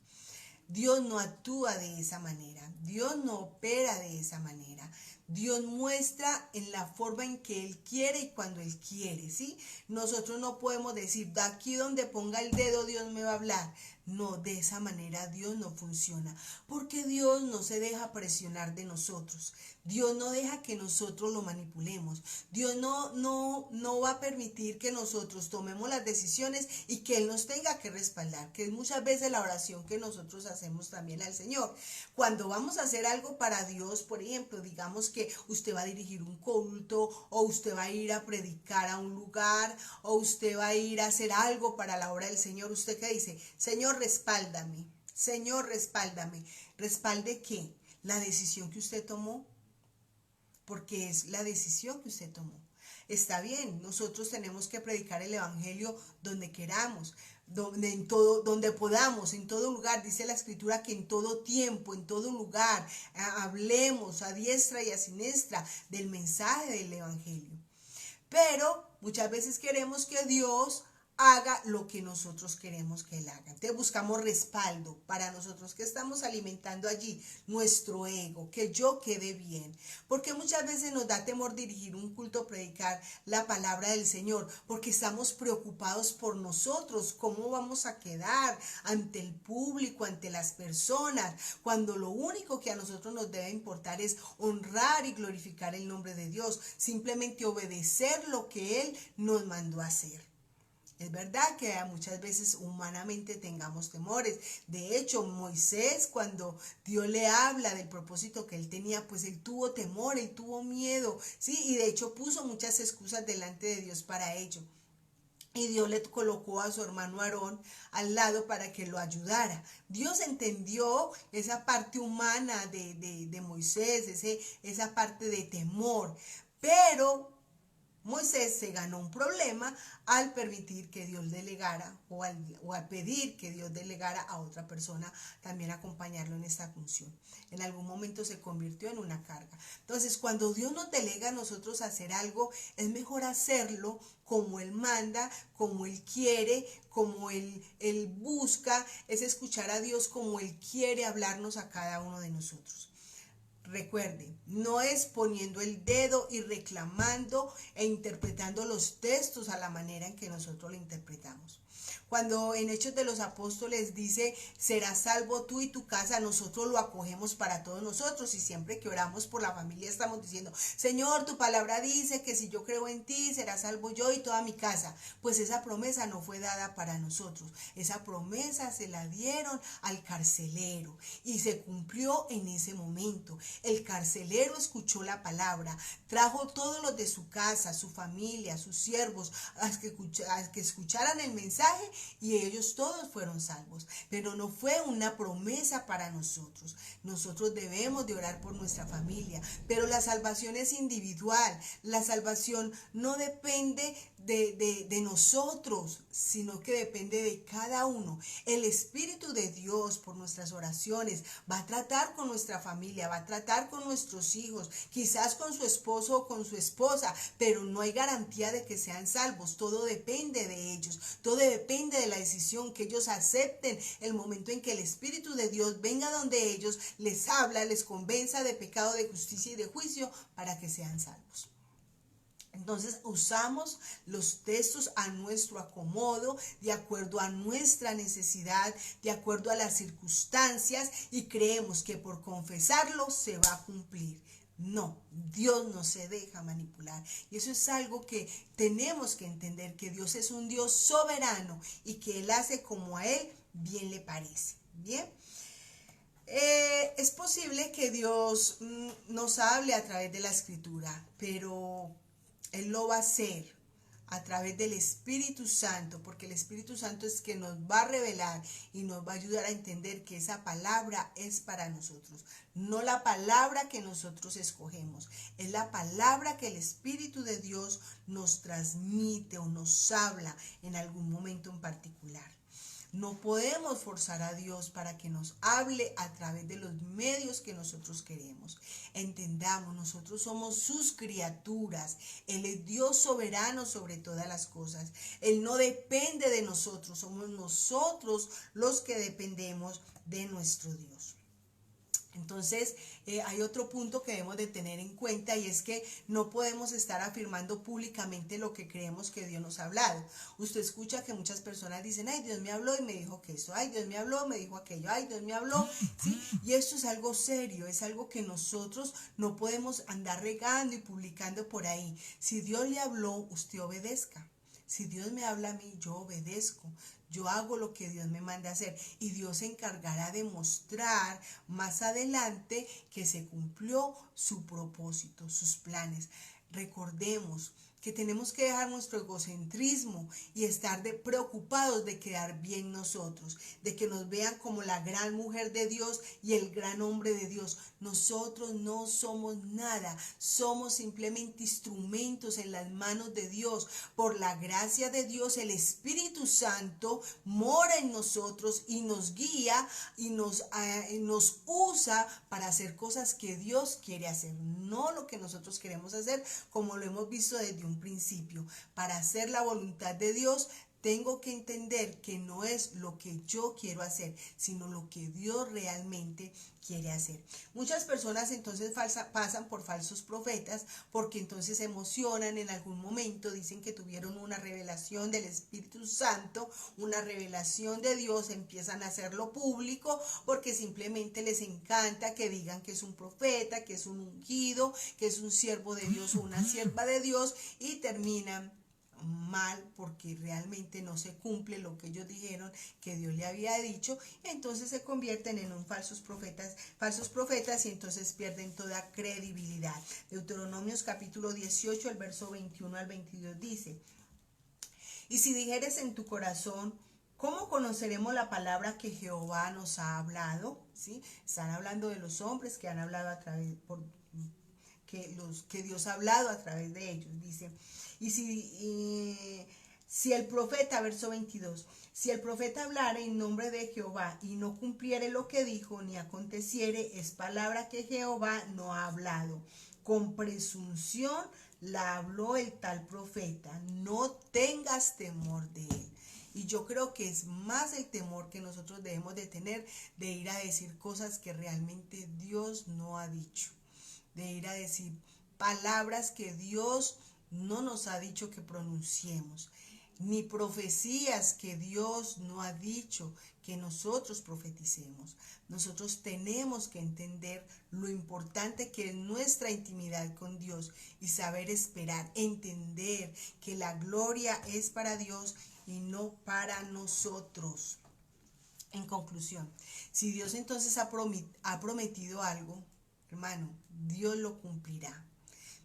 Dios no actúa de esa manera, Dios no opera de esa manera. Dios muestra en la forma en que Él quiere y cuando Él quiere, ¿sí? Nosotros no podemos decir, de aquí donde ponga el dedo Dios me va a hablar. No, de esa manera Dios no funciona, porque Dios no se deja presionar de nosotros. Dios no deja que nosotros lo manipulemos. Dios no va a permitir que nosotros tomemos las decisiones y que Él nos tenga que respaldar, que es muchas veces la oración que nosotros hacemos también al Señor. Cuando vamos a hacer algo para Dios, por ejemplo, digamos que usted va a dirigir un culto, o usted va a ir a predicar a un lugar, o usted va a ir a hacer algo para la obra del Señor, ¿usted qué dice? Señor, respáldame. Señor, respáldame. ¿Respalde qué? La decisión que usted tomó. Porque es la decisión que usted tomó. Está bien, nosotros tenemos que predicar el evangelio donde queramos, donde podamos, en todo lugar. Dice la Escritura que en todo tiempo, en todo lugar, hablemos a diestra y a siniestra del mensaje del evangelio. Pero muchas veces queremos que Dios haga lo que nosotros queremos que Él haga. Entonces buscamos respaldo para nosotros, que estamos alimentando allí nuestro ego, que yo quede bien. Porque muchas veces nos da temor dirigir un culto, predicar la palabra del Señor, porque estamos preocupados por nosotros, cómo vamos a quedar ante el público, ante las personas, cuando lo único que a nosotros nos debe importar es honrar y glorificar el nombre de Dios, simplemente obedecer lo que Él nos mandó a hacer. Es verdad que muchas veces humanamente tengamos temores. De hecho, Moisés, cuando Dios le habla del propósito que él tenía, pues él tuvo temor, él tuvo miedo, ¿sí? Y de hecho puso muchas excusas delante de Dios para ello. Y Dios le colocó a su hermano Aarón al lado para que lo ayudara. Dios entendió esa parte humana de Moisés, esa parte de temor. Pero Moisés se ganó un problema al permitir que Dios delegara o al pedir que Dios delegara a otra persona también acompañarlo en esta función. En algún momento se convirtió en una carga. Entonces, cuando Dios nos delega a nosotros hacer algo, es mejor hacerlo como Él manda, como Él quiere, como Él busca, es escuchar a Dios como Él quiere hablarnos a cada uno de nosotros. Recuerde, no es poniendo el dedo y reclamando e interpretando los textos a la manera en que nosotros lo interpretamos. Cuando en Hechos de los Apóstoles dice, serás salvo tú y tu casa, nosotros lo acogemos para todos nosotros, y siempre que oramos por la familia estamos diciendo, Señor, tu palabra dice que si yo creo en ti, será salvo yo y toda mi casa. Pues esa promesa no fue dada para nosotros, esa promesa se la dieron al carcelero y se cumplió en ese momento. El carcelero escuchó la palabra, trajo todos los de su casa, su familia, sus siervos, a que escucharan el mensaje, y ellos todos fueron salvos. Pero no fue una promesa para nosotros. Nosotros debemos de orar por nuestra familia, pero la salvación es individual. La salvación no depende de nosotros, sino que depende de cada uno. El Espíritu de Dios, por nuestras oraciones, va a tratar con nuestra familia, va a tratar con nuestros hijos, quizás con su esposo o con su esposa, pero no hay garantía de que sean salvos. Todo depende de ellos, todo depende de la decisión que ellos acepten el momento en que el Espíritu de Dios venga donde ellos, les habla, les convenza de pecado, de justicia y de juicio para que sean salvos. Entonces usamos los textos a nuestro acomodo, de acuerdo a nuestra necesidad, de acuerdo a las circunstancias, y creemos que por confesarlo se va a cumplir. No, Dios no se deja manipular. Y eso es algo que tenemos que entender, que Dios es un Dios soberano y que Él hace como a Él bien le parece. Bien. Es posible que Dios nos hable a través de la Escritura, pero Él lo va a hacer a través del Espíritu Santo, porque el Espíritu Santo es que nos va a revelar y nos va a ayudar a entender que esa palabra es para nosotros, no la palabra que nosotros escogemos, es la palabra que el Espíritu de Dios nos transmite o nos habla en algún momento en particular. No podemos forzar a Dios para que nos hable a través de los medios que nosotros queremos. Entendamos, nosotros somos sus criaturas. Él es Dios soberano sobre todas las cosas. Él no depende de nosotros, somos nosotros los que dependemos de nuestro Dios. Entonces, hay otro punto que debemos de tener en cuenta, y es que no podemos estar afirmando públicamente lo que creemos que Dios nos ha hablado. Usted escucha que muchas personas dicen, ay, Dios me habló y me dijo que eso, ay, Dios me habló, me dijo aquello, ay, Dios me habló, ¿sí? Y esto es algo serio, es algo que nosotros no podemos andar regando y publicando por ahí. Si Dios le habló, usted obedezca. Si Dios me habla a mí, yo obedezco. Yo hago lo que Dios me manda hacer, y Dios se encargará de mostrar más adelante que se cumplió su propósito, sus planes. Recordemos que tenemos que dejar nuestro egocentrismo y estar preocupados de quedar bien nosotros, de que nos vean como la gran mujer de Dios y el gran hombre de Dios. Nosotros no somos nada, somos simplemente instrumentos en las manos de Dios. Por la gracia de Dios, el Espíritu Santo mora en nosotros y nos guía y nos usa para hacer cosas que Dios quiere hacer, no lo que nosotros queremos hacer, como lo hemos visto desde un principio. Para hacer la voluntad de Dios, tengo que entender que no es lo que yo quiero hacer, sino lo que Dios realmente quiere hacer. Muchas personas entonces pasan por falsos profetas, porque entonces se emocionan en algún momento, dicen que tuvieron una revelación del Espíritu Santo, una revelación de Dios, empiezan a hacerlo público porque simplemente les encanta que digan que es un profeta, que es un ungido, que es un siervo de Dios o una sierva de Dios, y terminan mal porque realmente no se cumple lo que ellos dijeron que Dios le había dicho. Entonces se convierten en falsos profetas, y entonces pierden toda credibilidad. Deuteronomios capítulo 18, el verso 21 al 22 dice: y si dijeres en tu corazón, ¿cómo conoceremos la palabra que Jehová nos ha hablado? ¿Sí? Están hablando de los hombres que han hablado a través que Dios ha hablado a través de ellos. Dice, y si el profeta, verso 22, si el profeta hablara en nombre de Jehová y no cumpliere lo que dijo, ni aconteciere, es palabra que Jehová no ha hablado. Con presunción la habló el tal profeta, no tengas temor de él. Y yo creo que es más el temor que nosotros debemos de tener de ir a decir cosas que realmente Dios no ha dicho, de ir a decir palabras que Dios no nos ha dicho que pronunciemos, ni profecías que Dios no ha dicho que nosotros profeticemos. Nosotros tenemos que entender lo importante que es nuestra intimidad con Dios y saber esperar, entender que la gloria es para Dios y no para nosotros. En conclusión, si Dios entonces ha prometido algo, hermano, Dios lo cumplirá.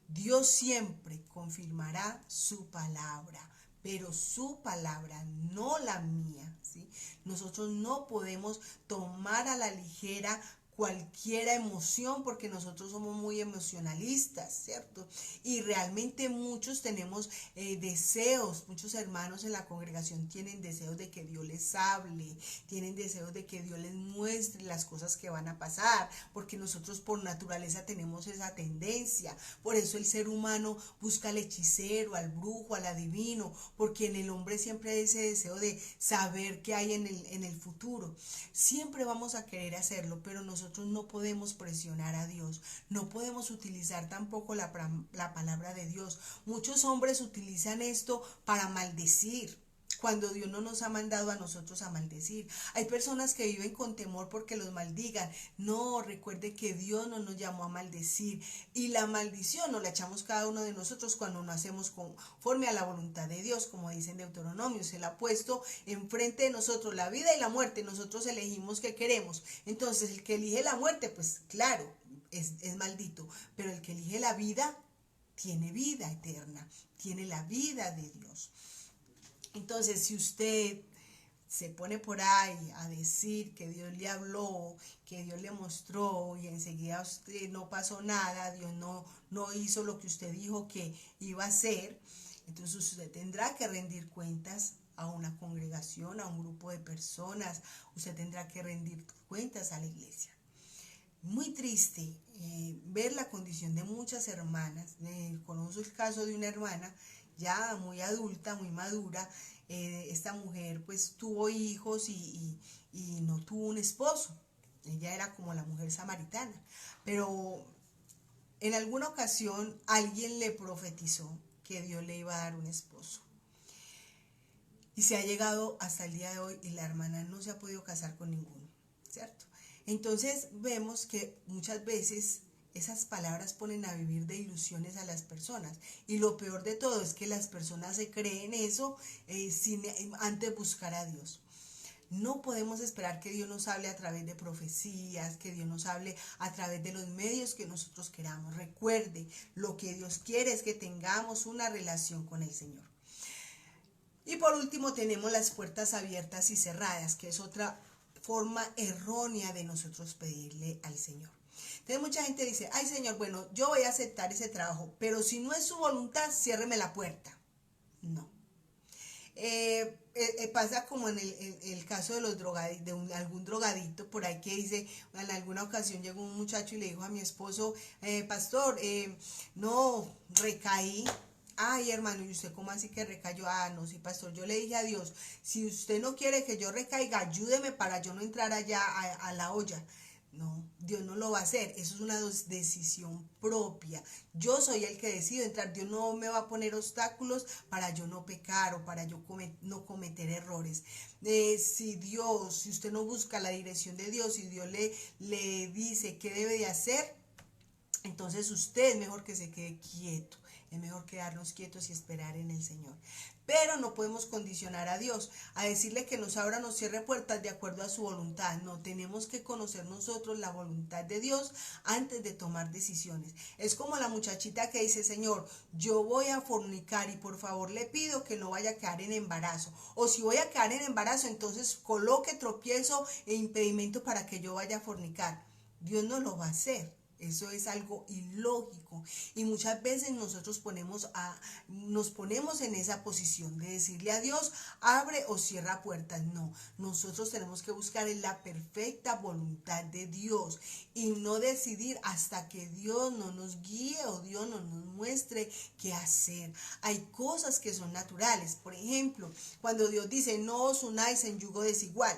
Dios siempre confirmará su palabra, pero su palabra, no la mía, ¿sí? Nosotros no podemos tomar a la ligera cualquier emoción porque nosotros somos muy emocionalistas, ¿cierto? Y realmente muchos tenemos deseos, muchos hermanos en la congregación tienen deseos de que Dios les hable, tienen deseos de que Dios les muestre las cosas que van a pasar, porque nosotros por naturaleza tenemos esa tendencia. Por eso el ser humano busca al hechicero, al brujo, al adivino, porque en el hombre siempre hay ese deseo de saber qué hay en el futuro. Siempre vamos a querer hacerlo, pero nosotros no podemos presionar a Dios, no podemos utilizar tampoco la palabra de Dios. Muchos hombres utilizan esto para maldecir, cuando Dios no nos ha mandado a nosotros a maldecir. Hay personas que viven con temor porque los maldigan. No, recuerde que Dios no nos llamó a maldecir. Y la maldición nos la echamos cada uno de nosotros cuando no hacemos conforme a la voluntad de Dios, como dice en Deuteronomio. Se la ha puesto enfrente de nosotros la vida y la muerte. Nosotros elegimos qué queremos. Entonces, el que elige la muerte, pues claro, es maldito. Pero el que elige la vida, tiene vida eterna, tiene la vida de Dios. Entonces, si usted se pone por ahí a decir que Dios le habló, que Dios le mostró y enseguida usted no pasó nada, Dios no hizo lo que usted dijo que iba a hacer, entonces usted tendrá que rendir cuentas a una congregación, a un grupo de personas, usted tendrá que rendir cuentas a la iglesia. Muy triste ver la condición de muchas hermanas. Conozco el caso de una hermana ya muy adulta, muy madura. Esta mujer pues tuvo hijos y no tuvo un esposo. Ella era como la mujer samaritana. Pero en alguna ocasión alguien le profetizó que Dios le iba a dar un esposo. Y se ha llegado hasta el día de hoy y la hermana no se ha podido casar con ninguno, ¿cierto? Entonces vemos que muchas veces esas palabras ponen a vivir de ilusiones a las personas. Y lo peor de todo es que las personas se creen eso sin antes buscar a Dios. No podemos esperar que Dios nos hable a través de profecías, que Dios nos hable a través de los medios que nosotros queramos. Recuerde, lo que Dios quiere es que tengamos una relación con el Señor. Y por último tenemos las puertas abiertas y cerradas, que es otra forma errónea de nosotros pedirle al Señor. Entonces mucha gente dice, ay Señor, bueno, yo voy a aceptar ese trabajo, pero si no es su voluntad, ciérreme la puerta. No. Pasa como en el caso de los algún drogadicto por ahí que dice, en alguna ocasión llegó un muchacho y le dijo a mi esposo, pastor, no, recaí. Ay, hermano, ¿y usted cómo así que recayó? Ah, no, sí, pastor, yo le dije a Dios, si usted no quiere que yo recaiga, ayúdeme para yo no entrar allá a la olla. No, Dios no lo va a hacer, eso es una decisión propia. Yo soy el que decido entrar, Dios no me va a poner obstáculos para yo no pecar o para yo no cometer errores. Si usted no busca la dirección de Dios, si Dios le dice qué debe de hacer, entonces usted es mejor que se quede quieto. Es mejor quedarnos quietos y esperar en el Señor. Pero no podemos condicionar a Dios, a decirle que nos abra, nos cierre puertas de acuerdo a su voluntad. No, tenemos que conocer nosotros la voluntad de Dios antes de tomar decisiones. Es como la muchachita que dice, Señor, yo voy a fornicar y por favor le pido que no vaya a quedar en embarazo. O si voy a quedar en embarazo, entonces coloque tropiezo e impedimento para que yo vaya a fornicar. Dios no lo va a hacer. Eso es algo ilógico y muchas veces nosotros nos ponemos en esa posición de decirle a Dios, abre o cierra puertas. No, nosotros tenemos que buscar en la perfecta voluntad de Dios y no decidir hasta que Dios no nos guíe o Dios no nos muestre qué hacer. Hay cosas que son naturales. Por ejemplo, cuando Dios dice, no os unáis en yugo desigual.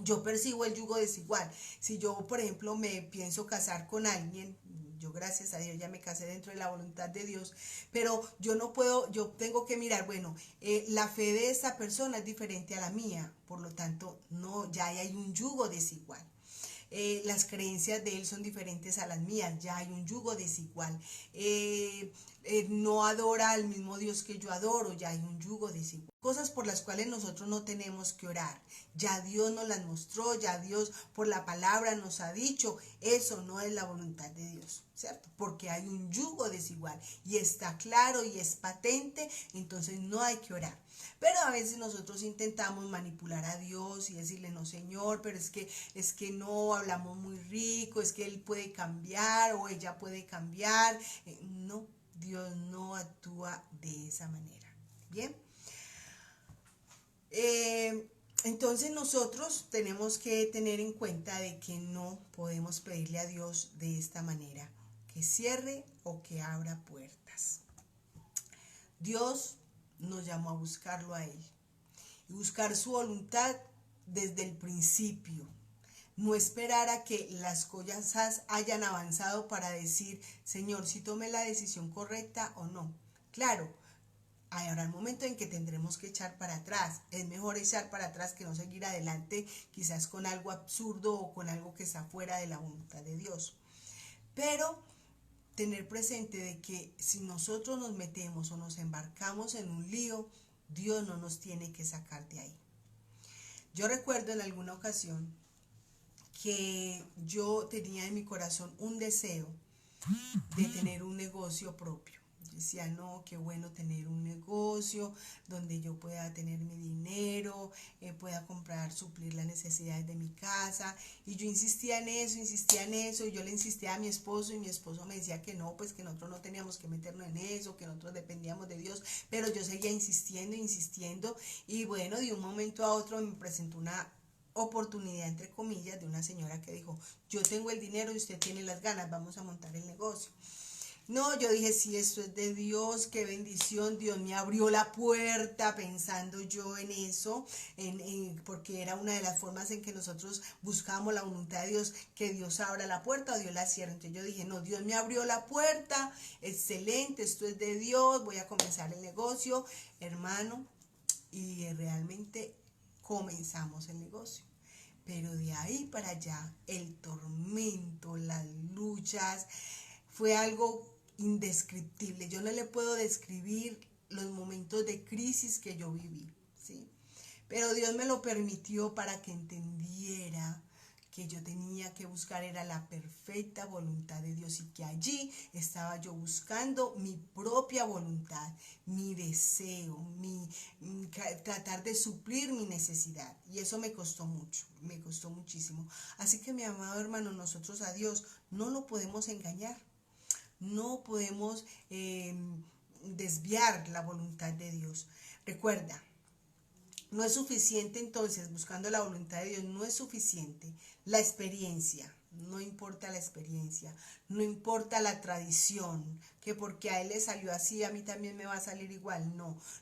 Yo percibo el yugo desigual. Si yo, por ejemplo, me pienso casar con alguien, yo gracias a Dios ya me casé dentro de la voluntad de Dios, pero yo no puedo, yo tengo que mirar, bueno, la fe de esta persona es diferente a la mía, por lo tanto, no, ya hay un yugo desigual. Las creencias de él son diferentes a las mías, ya hay un yugo desigual. No adora al mismo Dios que yo adoro, ya hay un yugo desigual. Cosas por las cuales nosotros no tenemos que orar, ya Dios nos las mostró, ya Dios por la palabra nos ha dicho, eso no es la voluntad de Dios, ¿cierto? Porque hay un yugo desigual y está claro y es patente, entonces no hay que orar. Pero a veces nosotros intentamos manipular a Dios y decirle, no Señor, pero es que no hablamos muy rico, es que Él puede cambiar o ella puede cambiar. No, Dios no actúa de esa manera. Bien. Entonces nosotros tenemos que tener en cuenta de que no podemos pedirle a Dios de esta manera, que cierre o que abra puertas. Dios nos llamó a buscarlo a Él y buscar su voluntad desde el principio. No esperar a que las cosas hayan avanzado para decir, Señor, si tomé la decisión correcta o no. Claro, habrá el momento en que tendremos que echar para atrás. Es mejor echar para atrás que no seguir adelante, quizás con algo absurdo o con algo que está fuera de la voluntad de Dios. Pero tener presente de que si nosotros nos metemos o nos embarcamos en un lío, Dios no nos tiene que sacar de ahí. Yo recuerdo en alguna ocasión que yo tenía en mi corazón un deseo de tener un negocio propio. Yo decía, no, qué bueno tener un negocio donde yo pueda tener mi dinero, pueda comprar, suplir las necesidades de mi casa. Y yo insistía en eso, y yo le insistía a mi esposo, y mi esposo me decía que no, pues que nosotros no teníamos que meternos en eso, que nosotros dependíamos de Dios, pero yo seguía insistiendo, y bueno, de un momento a otro me presentó una oportunidad, entre comillas, de una señora que dijo, yo tengo el dinero y usted tiene las ganas, vamos a montar el negocio. No, yo dije, sí, esto es de Dios, qué bendición, Dios me abrió la puerta pensando yo en eso, porque era una de las formas en que nosotros buscábamos la voluntad de Dios, que Dios abra la puerta o Dios la cierre. Entonces yo dije, no, Dios me abrió la puerta, excelente, esto es de Dios, voy a comenzar el negocio, hermano, y realmente comenzamos el negocio. Pero de ahí para allá, el tormento, las luchas, fue algo indescriptible. Yo no le puedo describir los momentos de crisis que yo viví, ¿sí? Pero Dios me lo permitió para que entendiera que yo tenía que buscar era la perfecta voluntad de Dios y que allí estaba yo buscando mi propia voluntad, mi deseo, tratar de suplir mi necesidad. Y eso me costó mucho, me costó muchísimo. Así que mi amado hermano, nosotros a Dios no lo podemos engañar, no podemos desviar la voluntad de Dios. Recuerda, no es suficiente entonces, buscando la voluntad de Dios, no es suficiente la experiencia, no importa la experiencia, no importa la tradición, que porque a él le salió así, a mí también me va a salir igual,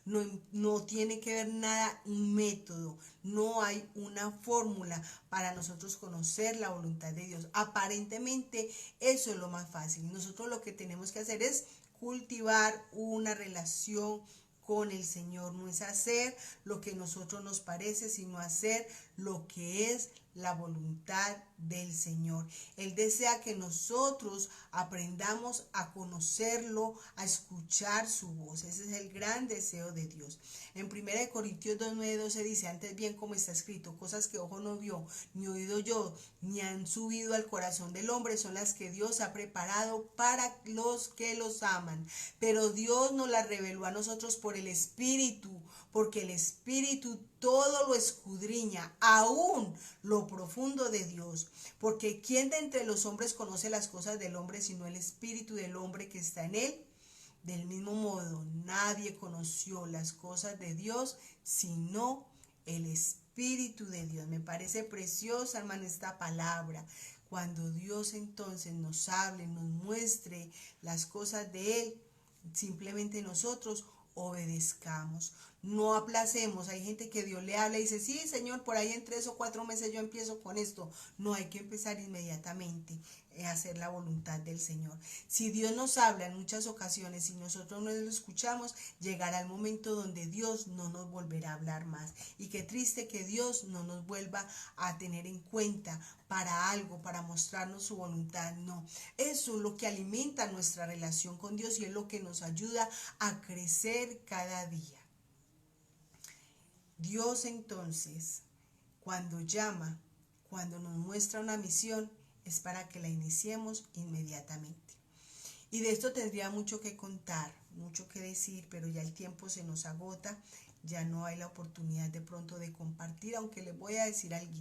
no tiene que ver nada un método, no hay una fórmula para nosotros conocer la voluntad de Dios. Aparentemente eso es lo más fácil, nosotros lo que tenemos que hacer es cultivar una relación con el Señor, no es hacer lo que a nosotros nos parece, sino hacer lo que es la voluntad del Señor. Él desea que nosotros aprendamos a conocerlo, a escuchar su voz. Ese es el gran deseo de Dios. En 1 Corintios 2:9-12 dice, antes bien como está escrito, cosas que ojo no vio, ni oído yo, ni han subido al corazón del hombre, son las que Dios ha preparado para los que los aman. Pero Dios nos las reveló a nosotros por el Espíritu, porque el Espíritu todo lo escudriña, aún lo profundo de Dios. Dios. Porque ¿quién de entre los hombres conoce las cosas del hombre sino el espíritu del hombre que está en él? Del mismo modo, nadie conoció las cosas de Dios sino el Espíritu de Dios. Me parece preciosa, hermano, esta palabra. Cuando Dios entonces nos hable, nos muestre las cosas de Él, simplemente nosotros obedezcamos. No aplacemos. Hay gente que Dios le habla y dice, sí, Señor, por ahí en 3 o 4 meses yo empiezo con esto. No, hay que empezar inmediatamente a hacer la voluntad del Señor. Si Dios nos habla en muchas ocasiones y nosotros no lo escuchamos, llegará el momento donde Dios no nos volverá a hablar más. Y qué triste que Dios no nos vuelva a tener en cuenta para algo, para mostrarnos su voluntad. No, eso es lo que alimenta nuestra relación con Dios y es lo que nos ayuda a crecer cada día. Dios entonces, cuando llama, cuando nos muestra una misión, es para que la iniciemos inmediatamente. Y de esto tendría mucho que contar, mucho que decir, pero ya el tiempo se nos agota, ya no hay la oportunidad de pronto de compartir, aunque les voy a decir algo.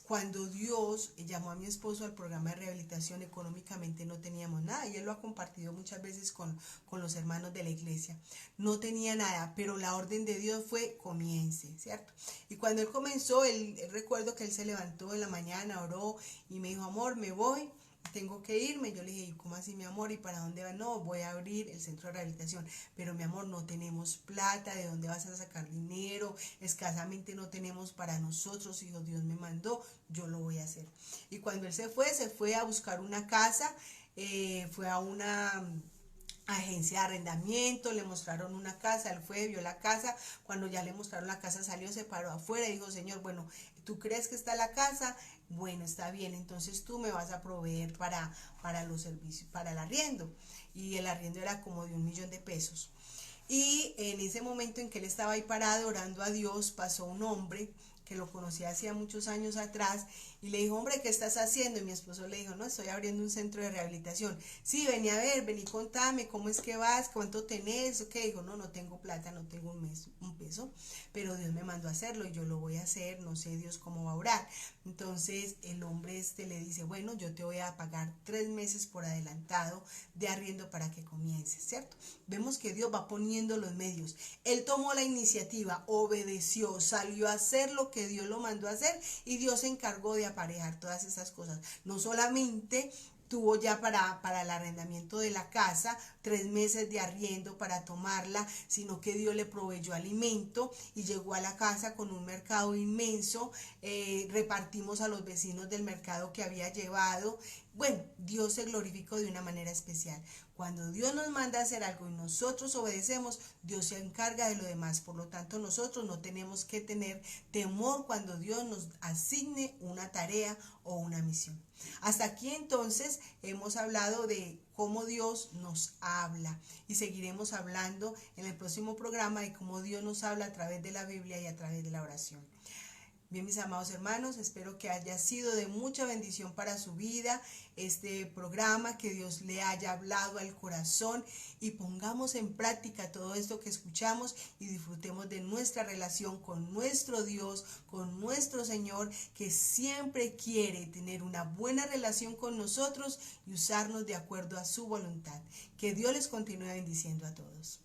Cuando Dios llamó a mi esposo al programa de rehabilitación, económicamente no teníamos nada, y él lo ha compartido muchas veces con los hermanos de la iglesia. No tenía nada, pero la orden de Dios fue comience, ¿cierto? Y cuando él comenzó, recuerdo que él se levantó en la mañana, oró y me dijo, amor, me voy, tengo que irme. Yo le dije, ¿cómo así, mi amor? ¿Y para dónde va? No, voy a abrir el centro de rehabilitación. Pero, mi amor, no tenemos plata. ¿De dónde vas a sacar dinero? Escasamente no tenemos para nosotros. Hijo, Dios me mandó, yo lo voy a hacer. Y cuando él se fue a buscar una casa, fue a una agencia de arrendamiento, le mostraron una casa, él fue, vio la casa, cuando ya le mostraron la casa salió, se paró afuera y dijo, Señor, bueno, ¿tú crees que está la casa? Bueno, está bien, entonces tú me vas a proveer para los servicios, para el arriendo. Y el arriendo era como de 1 millón de pesos. Y en ese momento en que él estaba ahí parado orando a Dios, pasó un hombre que lo conocía hacía muchos años atrás y le dijo, hombre, ¿qué estás haciendo? Y mi esposo le dijo, no, estoy abriendo un centro de rehabilitación. Sí, vení a ver, vení, contame, ¿cómo es que vas? ¿Cuánto tenés? ¿Qué? Dijo, no tengo plata, no tengo un peso, pero Dios me mandó a hacerlo y yo lo voy a hacer, no sé Dios cómo va a orar. Entonces el hombre le dice, bueno, yo te voy a pagar 3 meses por adelantado de arriendo para que comiences, ¿cierto? Vemos que Dios va poniendo los medios. Él tomó la iniciativa, obedeció, salió a hacer lo que Dios lo mandó a hacer y Dios se encargó de aparejar todas esas cosas. No solamente tuvo ya para el arrendamiento de la casa 3 meses de arriendo para tomarla, sino que Dios le proveyó alimento y llegó a la casa con un mercado inmenso. Repartimos a los vecinos del mercado que había llevado. Bueno, Dios se glorificó de una manera especial. Cuando Dios nos manda a hacer algo y nosotros obedecemos, Dios se encarga de lo demás. Por lo tanto, nosotros no tenemos que tener temor cuando Dios nos asigne una tarea o una misión. Hasta aquí entonces hemos hablado de cómo Dios nos habla y seguiremos hablando en el próximo programa de cómo Dios nos habla a través de la Biblia y a través de la oración. Bien, mis amados hermanos, espero que haya sido de mucha bendición para su vida este programa, que Dios le haya hablado al corazón y pongamos en práctica todo esto que escuchamos y disfrutemos de nuestra relación con nuestro Dios, con nuestro Señor, que siempre quiere tener una buena relación con nosotros y usarnos de acuerdo a su voluntad. Que Dios les continúe bendiciendo a todos.